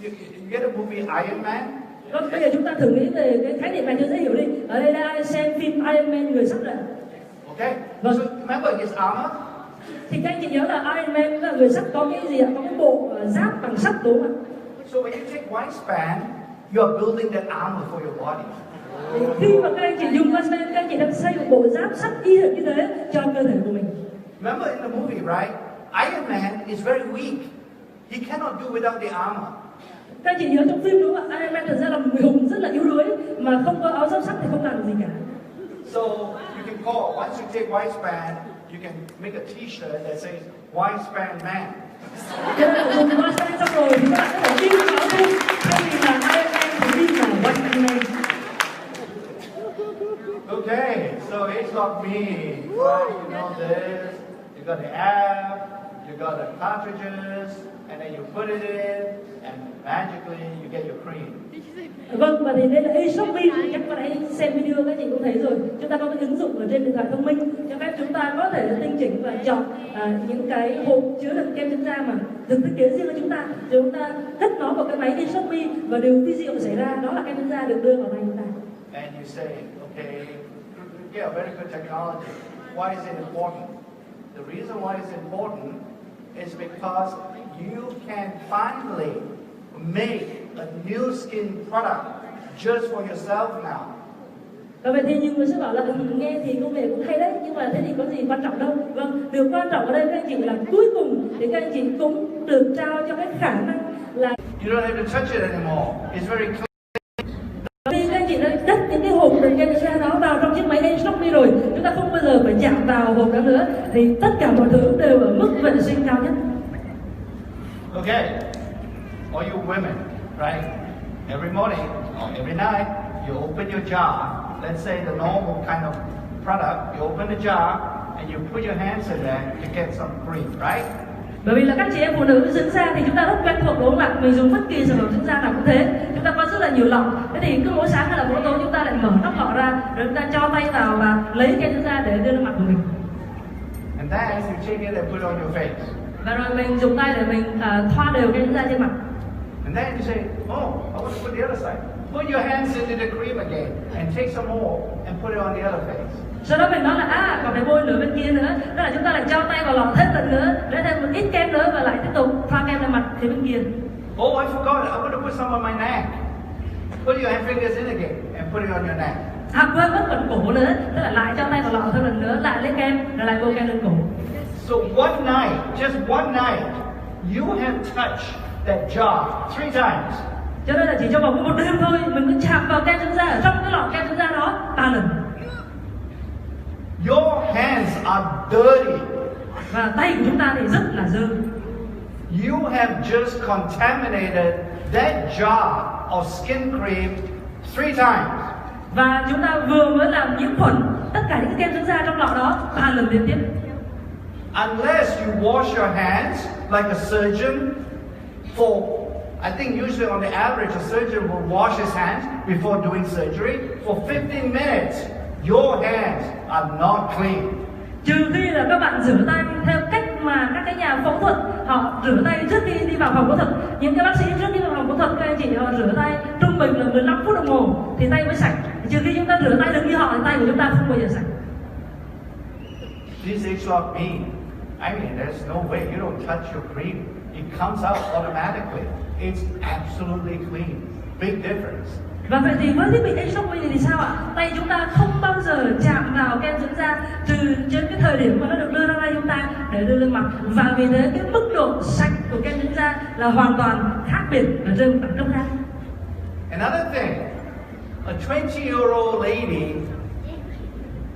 You get a movie Iron Man. Vâng, bây giờ chúng ta thử nghĩ về cái khái niệm này cho dễ hiểu đi. Ở đây là ai xem phim Iron Man người sắt rồi. Okay. Vâng. So remember his armor. Thì các anh chị nhớ là Iron Man là người sắt có cái gì ạ? Có cái bộ giáp bằng sắt đúng không ạ? So when you take Wispan, you are building that armor for your body. Thì khi mà các anh chị dùng Wispan, các anh chị đang xây một bộ giáp sắt y hệt như thế cho cơ thể của mình. Remember in the movie, right? Iron Man is very weak. He cannot do without the armor. Các anh chị nhớ trong phim đúng không ạ? Iron Man thật ra là một người hùng rất là yếu đuối, mà không có áo giáp sắt thì không làm được gì cả. So you can call, once you take Wispan, you can make a T-shirt that says Wispan Man. Cho nên là dùng Wispan xong rồi thì các bạn có thể in áo thun, thay vì là Iron Man thì in là Wispan Man. Okay, so it's not me. Right? You know this. You got the app, you got the cartridges, and then you put it in, and magically you get your cream. Vâng, và thì đây là Ageloc, chắc các bạn xem video các chị cũng thấy rồi. Chúng ta có cái ứng dụng ở trên điện thoại thông minh cho phép chúng ta có thể tinh chỉnh và chọn những cái hộp chứa đựng kem dưỡng da mà được thiết kế riêng cho chúng ta. Chúng ta cất nó vào cái máy Ageloc và điều vi diệu xảy ra đó là kem dưỡng da được đưa vào tay chúng ta. And you say, okay, yeah, very good technology. Why is it important? The reason why it's important is because you can finally make a new skin product just for yourself now. Và vậy thì nhiều người sẽ bảo là nghe thì công nghệ cũng hay đấy, nhưng mà thế thì có gì quan trọng đâu. Vâng, điều quan trọng ở đây các anh chị là cuối cùng thì các anh chị cũng được trao cho cái khả năng là You don't have to touch it anymore. It's very clean. khi các anh chị đã cất những cái hộp đựng kem da đó vào trong chiếc máy Ageloc rồi, chúng ta không bao giờ phải chạm vào hộp đó nữa, thì tất cả mọi thứ đều ở mức vệ sinh cao nhất. Okay, all you women, right? Every morning or every night, you open your jar. Let's say the normal kind of product. You open the jar and you put your hands in there to get some cream, right? Bởi vì là các chị em phụ nữ dưỡng da thì chúng ta rất quen thuộc đúng không ạ? Mình dùng bất kỳ sản phẩm dưỡng da nào cũng thế. Chúng ta có rất là nhiều lọ. Thế thì cứ mỗi sáng hay là mỗi tối chúng ta lại mở nắp lọ ra, rồi chúng ta cho tay vào và lấy kem dưỡng da để đưa lên mặt của mình. And then you take it and put it on your face. Và rồi mình dùng tay để mình thoa đều kem dưỡng da trên mặt. And then you say, oh, I want to put the other side. Put your hands into the cream again and take some more and put it on the other face. Sau đó mình nói là còn phải bôi nửa bên kia nữa. Tức là chúng ta lại cho tay vào lọ thêm lần nữa, để thêm một ít kem nữa và lại tiếp tục thoa kem lên mặt phía bên kia. Oh, I forgot. I want to put some on my neck. Put your fingers in again and put it on your neck. Quên mất phần cổ nữa, tức là lại cho tay vào lọ thêm lần nữa, lại lấy kem, rồi lại bôi kem lên cổ. So one night, just one night, you have touched that jar 3 times. Cho nên là chỉ trong vòng một đêm thôi, mình cứ chạm vào kem dưỡng da ở trong cái lọ kem dưỡng da đó 3 lần. Your hands are dirty. Và tay của chúng ta thì rất là dơ. You have just contaminated that jar of skin cream 3 times. Và chúng ta vừa mới làm nhiễm khuẩn tất cả những cái kem dưỡng da trong lọ đó 3 lần liên tiếp. Unless you wash your hands like a surgeon for, I think usually on the average a surgeon will wash his hands before doing surgery for 15 minutes. Your hands are not clean. Trừ khi là các bạn rửa tay theo cách mà các cái nhà phẫu thuật họ rửa tay trước khi đi vào phòng phẫu thuật. Những cái bác sĩ trước khi vào phòng phẫu thuật các anh chị họ rửa tay trung bình là 15 phút đồng hồ thì tay mới sạch. Trừ khi chúng ta rửa tay được như họ thì tay của chúng ta không bao giờ sạch. This is what me. I mean, there's no way you don't touch your cream. It comes out automatically. It's absolutely clean. Big difference. Và vậy thì với thiết bị Ageloc Mini thì sao ạ? Tay chúng ta không bao giờ chạm vào kem dưỡng da trừ trên cái thời điểm mà nó được đưa ra tay chúng ta để đưa lên mặt. Và vì thế cái mức độ sạch của kem dưỡng da là hoàn toàn khác biệt ở trên bản chất khác. Another thing, a 20-year-old lady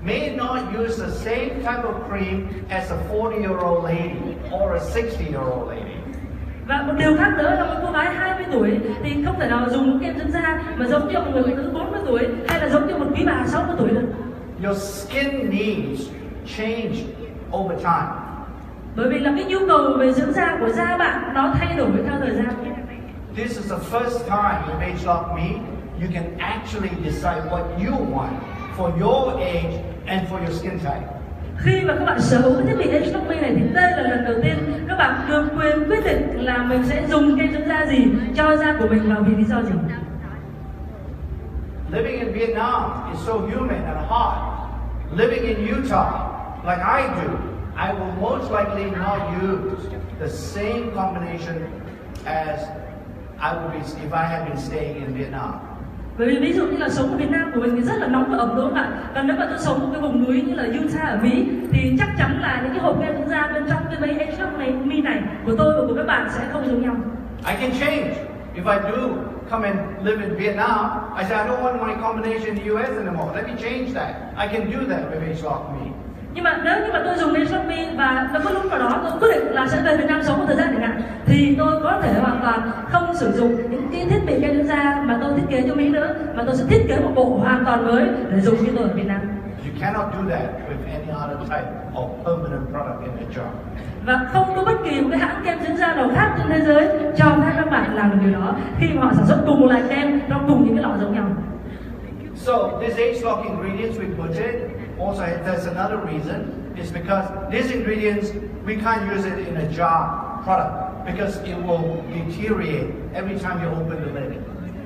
may not use the same type of cream as a 40-year-old lady or a 60-year-old lady. Và một điều khác nữa là một cô gái 20 tuổi thì không thể nào dùng kem dưỡng da mà giống như một người phụ nữ 40 tuổi hay là giống như một quý bà 60 tuổi được. Your skin needs change over time. Bởi vì là cái nhu cầu về dưỡng da của da bạn nó thay đổi theo thời gian. This is the first time in Ageloc Me you can actually decide what you want for your age and for your skin type. Khi mà các bạn sở hữu cái thiết bị Ageloc Me này thì đây là lần đầu tiên các bạn được quyền quyết định là mình sẽ dùng kem dưỡng da gì cho da của mình và vì lý do gì. Living in Vietnam is so humid and hot. Living in Utah, like I do, I will most likely not use the same combination as I would be if I had been staying in Vietnam. Bởi vì ví dụ như là sống ở Việt Nam của mình thì rất là nóng và ẩm đúng không ạ? Còn nếu mà tôi sống ở cái vùng núi như là Utah ở Mỹ thì chắc chắn là những cái hộp kem dưỡng da bên trong cái máy Ageloc Me này của tôi và của các bạn sẽ không giống nhau. I can change. If I do come and live in Vietnam, I say I don't want my combination in the US anymore. Let me change that. I can do that with Ageloc Me. Nhưng mà nếu như mà tôi dùng Ageloc Me và có lúc nào đó tôi quyết định là sẽ về Việt Nam sống một thời gian chẳng hạn thì tôi có thể hoàn toàn không sử dụng những cái thiết bị kem dưỡng da mà tôi thiết kế cho Mỹ nữa, mà tôi sẽ thiết kế một bộ hoàn toàn mới để dùng cho tôi ở Việt Nam. You cannot do that with any other type of permanent product in the jar. Và không có bất kỳ một cái hãng kem dưỡng da nào khác trên thế giới cho phép các bạn làm được điều đó khi mà họ sản xuất cùng một loại kem trong cùng những cái lọ giống nhau. So this Ageloc ingredients we put in, also there's another reason, is because these ingredients we can't use it in a jar product because it will deteriorate every time you open the lid.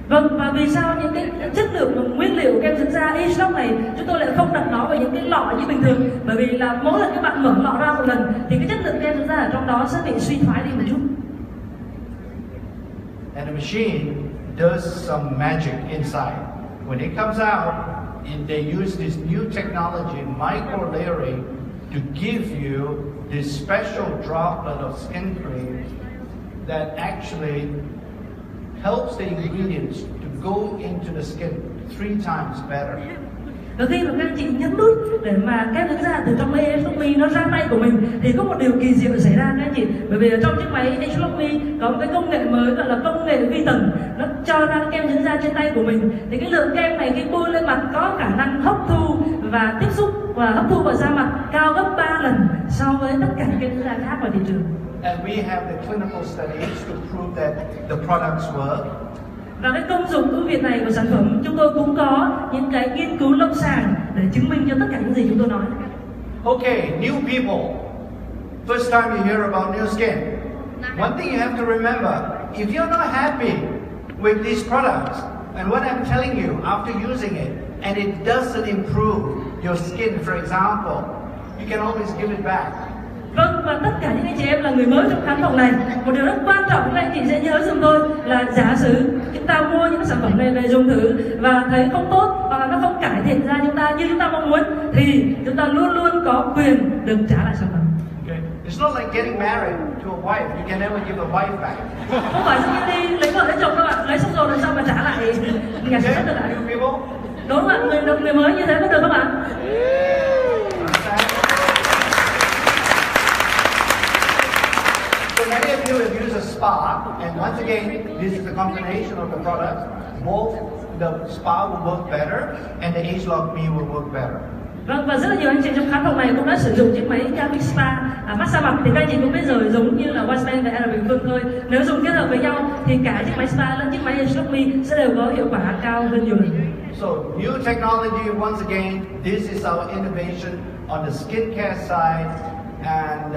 Vâng, và vì sao những cái chất lượng nguyên liệu kem dưỡng da Ageloc này chúng tôi lại không đặt nó vào những cái lọ như bình thường, bởi vì là mỗi lần các bạn mở lọ ra một lần thì cái chất lượng kem dưỡng da ở trong đó sẽ bị suy thoái đi một chút. And the machine does some magic inside. When it comes out, they use this new technology, micro layering, to give you this special droplet of skin cream that actually helps the ingredients to go into the skin 3 times better. Và khi mà các anh chị nhấn nút để mà kem dưỡng da từ trong máy Ageloc Me nó ra tay của mình thì có một điều kỳ diệu xảy ra các anh chị, bởi vì ở trong chiếc máy Ageloc Me có một cái công nghệ mới gọi là công nghệ vi tầng, nó cho ra kem dưỡng da trên tay của mình thì cái lượng kem này khi bôi lên mặt có khả năng hấp thu và tiếp xúc và hấp thu vào da mặt cao gấp 3 lần so với tất cả những kem dưỡng da khác ngoài thị trường. And we have the clinical studies to prove that the products work. Và cái công dụng ưu việt này của sản phẩm chúng tôi cũng có những cái nghiên cứu lâm sàng để chứng minh cho tất cả những gì chúng tôi nói. Okay, new people. First time you hear about new skin. One thing you have to remember, if you're not happy with these products and what I'm telling you after using it, and it doesn't improve your skin, for example, you can always give it back. Vâng, và tất cả những anh chị em là người mới trong khán phòng này, một điều rất quan trọng các anh chị sẽ nhớ giùm tôi là giả sử chúng ta mua những sản phẩm này về dùng thử và thấy không tốt hoặc là nó không cải thiện da chúng ta như chúng ta mong muốn thì chúng ta luôn luôn có quyền được trả lại sản phẩm. Okay. It's not like getting married to a wife. You can never give a wife back. Không phải giống như đi lấy vợ lấy chồng các bạn, lấy xong rồi làm sao mà trả lại nhà sản xuất được lại. New people? Đúng không ạ? Người mới như thế có được các bạn? So many of you have used a spa, and once again, this is a combination of the products. Both the spa will work better, and the Ageloc Me will work better. Vâng, và rất là nhiều anh chị trong khán phòng này cũng đã sử dụng chiếc máy Capic Spa massage mặt thì các anh chị cũng biết rồi, giống như là Whitespan và Era Bình Phương thôi. Nếu dùng kết hợp với nhau thì cả chiếc máy spa lẫn chiếc máy Ageloc Me sẽ đều có hiệu quả cao hơn nhiều lần. So new technology, once again, this is our innovation on the skincare side, and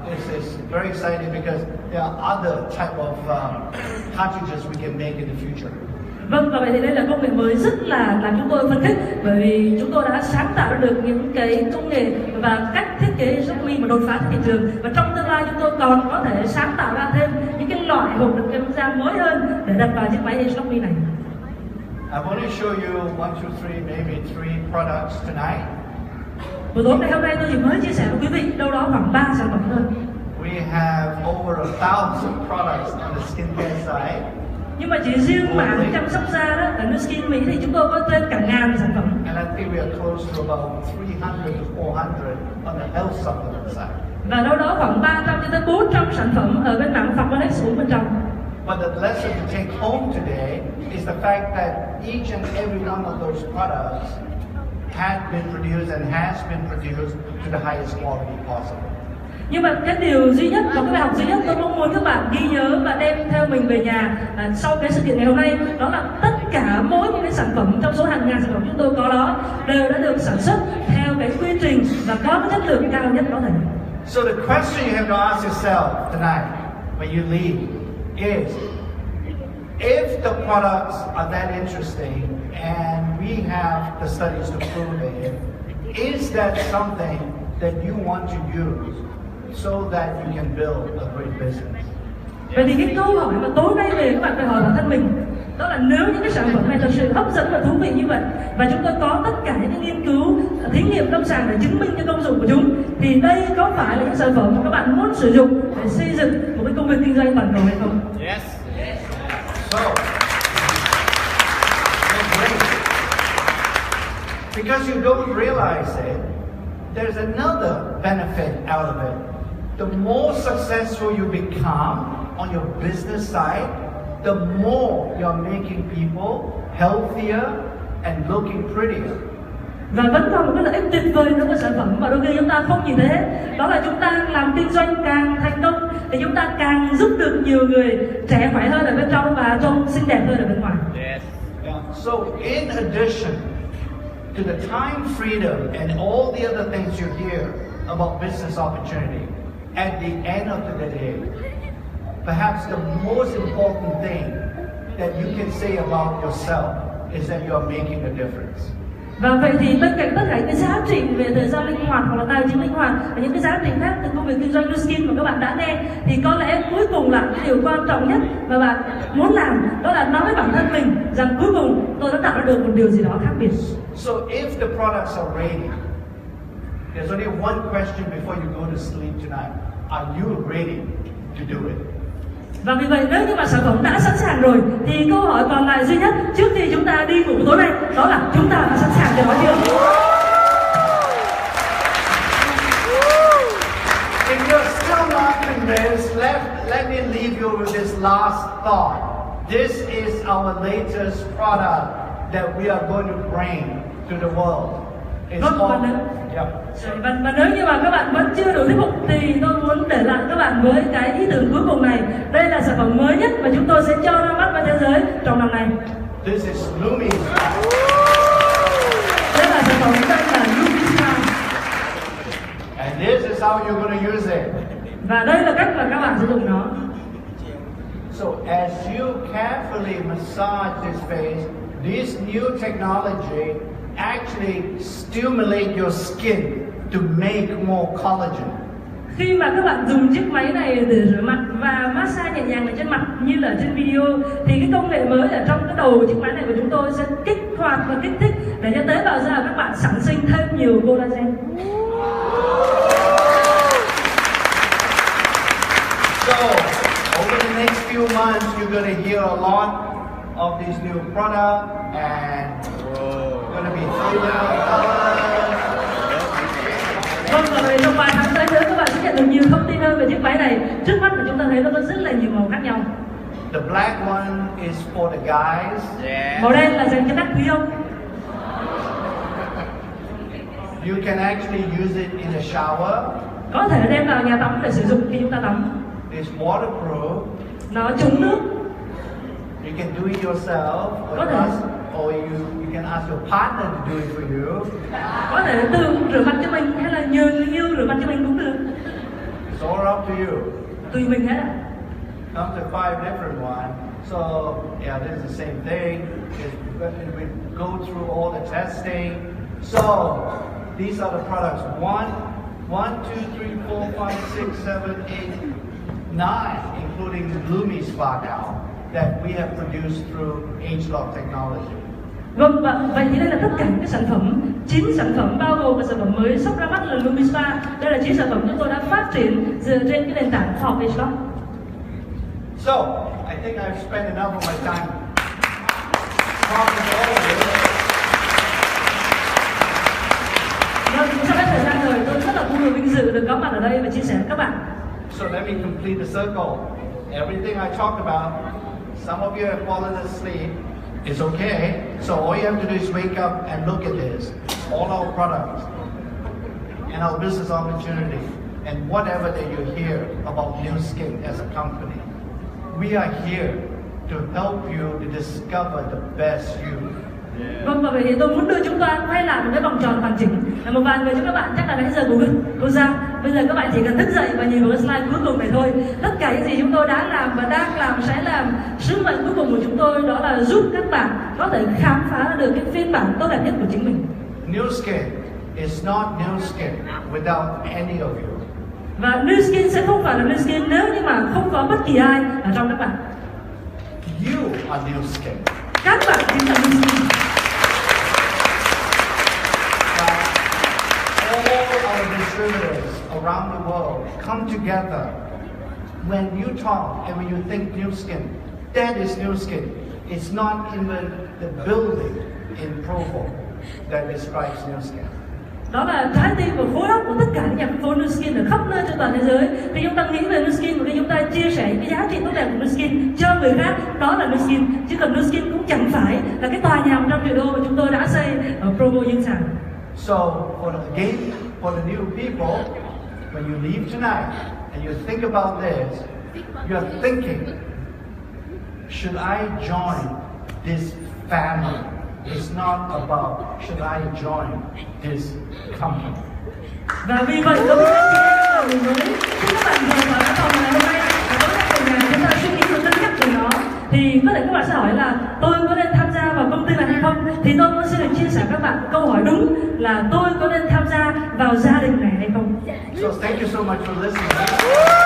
this is very exciting because there are other type of cartridges we can make in the future. Vâng, và vậy thì đây là công nghệ mới rất là làm chúng tôi phấn khích, bởi vì chúng tôi đã sáng tạo ra được những cái công nghệ và cách thiết kế Ageloc Me mà đột phá trên thị trường, và trong tương lai chúng tôi còn có thể sáng tạo ra thêm những cái loại hộp đựng kem da mới hơn để đặt vào chiếc máy Ageloc Me này. I'm going to show you 1, 2, 3, maybe 3 products tonight. Buổi tối ngày hôm nay tôi chỉ mới chia sẻ với quý vị đâu đó khoảng 3 sản phẩm thôi. We have over 1,000 products on the skincare side. Nhưng mà chỉ riêng mảng chăm sóc da đó ở nước Skin Mỹ thì chúng tôi có trên cả ngàn sản phẩm. And I think we are close to about 300 to 400 on the health supplement side. Và đâu đó khoảng 300 cho tới 400 sản phẩm ở bên mảng Pharmanex uống bên trong. But the lesson to take home today is the fact that each and every one of those products had been produced and has been produced to the highest quality possible. Nhưng mà cái điều duy nhất và cái bài học duy nhất tôi mong muốn các bạn ghi nhớ và đem theo mình về nhà sau cái sự kiện ngày hôm nay, đó là tất cả mỗi những cái sản phẩm trong số hàng ngàn sản phẩm chúng tôi có đó đều đã được sản xuất theo cái quy trình và có cái chất lượng cao nhất có thể. So the question you have to ask yourself tonight when you leave is, if the products are that interesting and we have the studies to prove it, is that something that you want to use so that you can build a great business? Vậy thì cái câu hỏi mà tối nay về các bạn phải hỏi bản thân mình, đó là nếu những cái sản phẩm này thật sự hấp dẫn và thú vị như vậy, và chúng tôi có tất cả những cái nghiên cứu, thí nghiệm lâm sàng để chứng minh cái công dụng của chúng, thì đây có phải là những sản phẩm mà các bạn muốn sử dụng để xây dựng một cái công việc kinh doanh toàn cầu hay không? Yes. So, that's great. Because you don't realize it, there's another benefit out of it. The more successful you become on your business side, the more you're making people healthier and looking prettier. Và vẫn còn một cái lợi ích tuyệt vời nữa của sản phẩm mà đôi khi chúng ta không nhìn thấy hết. Đó là chúng ta làm kinh doanh càng thành công thì chúng ta càng giúp được nhiều người trẻ khỏe hơn ở bên trong và trông xinh đẹp hơn ở bên ngoài. Yes. Yeah. So in addition to the time freedom and all the other things you hear about business opportunity, at the end of the day, perhaps the most important thing that you can say about yourself is that you are making a difference. Và vậy thì bên cạnh tất cả những cái giá trị về thời gian linh hoạt hoặc là tài chính linh hoạt và những cái giá trị khác từ công việc kinh doanh Skin mà các bạn đã nghe, thì có lẽ cuối cùng là cái điều quan trọng nhất mà bạn muốn làm đó là nói với bản thân mình rằng cuối cùng tôi đã tạo ra được một điều gì đó khác biệt. So if the products are ready, there's only one question before you go to sleep tonight: are you ready to do it? Và vì vậy nếu như mà sản phẩm đã sẵn sàng rồi thì câu hỏi còn lại duy nhất trước khi chúng ta đi ngủ tối nay đó là chúng ta đã sẵn sàng cho nó chưa? If you're still not convinced, let me leave you with this last thought. This is our latest product that we are going to bring to the world. It's called... Và nếu như mà các bạn vẫn chưa đủ thuyết phục thì tôi muốn để lại các bạn với cái ý tưởng cuối cùng này. Đây là sản phẩm mới nhất mà chúng tôi sẽ cho ra mắt với thế giới trong năm nay. This is Lumi. Đây là sản phẩm tên là Lumi. And this is how you're going to use it. Và đây là cách mà các bạn sử dụng nó. So as you carefully massage this face, this new technology actually stimulate your skin to make more collagen. Khi mà các bạn dùng chiếc máy này để rửa mặt và massage nhẹ nhàng ở trên mặt như là trên video, thì cái công nghệ mới ở trong cái đầu chiếc máy này của chúng tôi sẽ kích hoạt và kích thích để cho tế bào da của các bạn sản sinh thêm nhiều collagen. So over the next few months, you're going to hear a lot of these new products and going to be Vâng, và vậy trong 3 tháng tới nữa các bạn sẽ nhận được nhiều thông tin hơn về chiếc máy này. Trước mắt là chúng ta thấy nó có rất là nhiều màu khác nhau. The black one is for the guys. Màu đen là dành cho các quý ông. You can actually use it in the shower. Có thể đem vào nhà tắm để sử dụng khi chúng ta tắm. It's waterproof. Nó chống nước. You can do it yourself, or you can ask your partner to do it for you. Có thể tự rửa mặt cho mình hay là nhờ người yêu rửa mặt cho mình cũng được. It's all up to you. Tùy mình hết. Comes in 5 different ones. So yeah, this is the same thing. We go through all the testing. So these are the products. 1, 2, 3, 4, 5, 6, 7, 8, 9, including the Lumi Spa now, that we have produced through Ageloc technology. Vâng, và vậy thì đây là tất cả những cái sản phẩm, 9 sản phẩm bao gồm sản phẩm mới sắp ra mắt là Lumispa. Đây là 9 sản phẩm chúng tôi đã phát triển dựa trên cái nền tảng khoa học Ageloc. So, I think I've spent enough of my time talking to all of you. Vâng, cũng sắp hết thời gian rồi, tôi rất là vui và vinh dự được có mặt ở đây và chia sẻ với các bạn. So let me complete the circle. Everything I talked about, some of you have fallen asleep. It's okay. So all you have to do is wake up and look at this. All our products and our business opportunity and whatever that you hear about Nu Skin as a company. We are here to help you to discover the best you. Vâng, và vậy thì tôi muốn đưa chúng ta quay lại một cái vòng tròn hoàn chỉnh. Một vài người trong các bạn chắc là nãy giờ ngủ gật, cô ra. Bây giờ các bạn chỉ cần thức dậy và nhìn vào cái slide cuối cùng này thôi. Tất cả những gì chúng tôi đã làm và đang làm sẽ làm. Sứ mệnh cuối cùng của chúng tôi đó là giúp các bạn có thể khám phá được cái phiên bản tốt đẹp nhất của chính mình. Nu Skin is not Nu Skin without any of you. Và Nu Skin sẽ không phải là Nu Skin nếu như mà không có bất kỳ ai ở trong các bạn. You are Nu Skin. Các bạn chính là Nu Skin. All our distributors around the world come together. When you talk and when you think Nu Skin, that is Nu Skin. It's not even the building in Provo that describes Nu Skin. Đó là trái tim và khối óc của tất cả những nhà phân phối Nu Skin ở khắp nơi trên toàn thế giới. Khi chúng ta nghĩ về Nu Skin và khi chúng ta chia sẻ cái giá trị tốt đẹp của Nu Skin cho người khác, đó là Nu Skin. Chứ còn Nu Skin cũng chẳng phải là cái tòa nhà 100 triệu đô mà chúng tôi đã xây ở Provo Dương Sản. So, for the new people, when you leave tonight and you think about this, you're thinking, should I join this family? It's not about should I join this company. Và vì vậy đối với các chị em là người mới, khi các bạn vừa vào phòng ngày hôm nay và đối với người nhà chúng ta suy nghĩ và cân nhắc về nó, thì có thể các bạn sẽ hỏi là tôi có nên tham gia vào công ty này hay không? Thì tôi cũng sẽ được chia sẻ các bạn câu hỏi đúng là tôi có nên tham gia vào gia đình này hay không? So thank you so much for listening.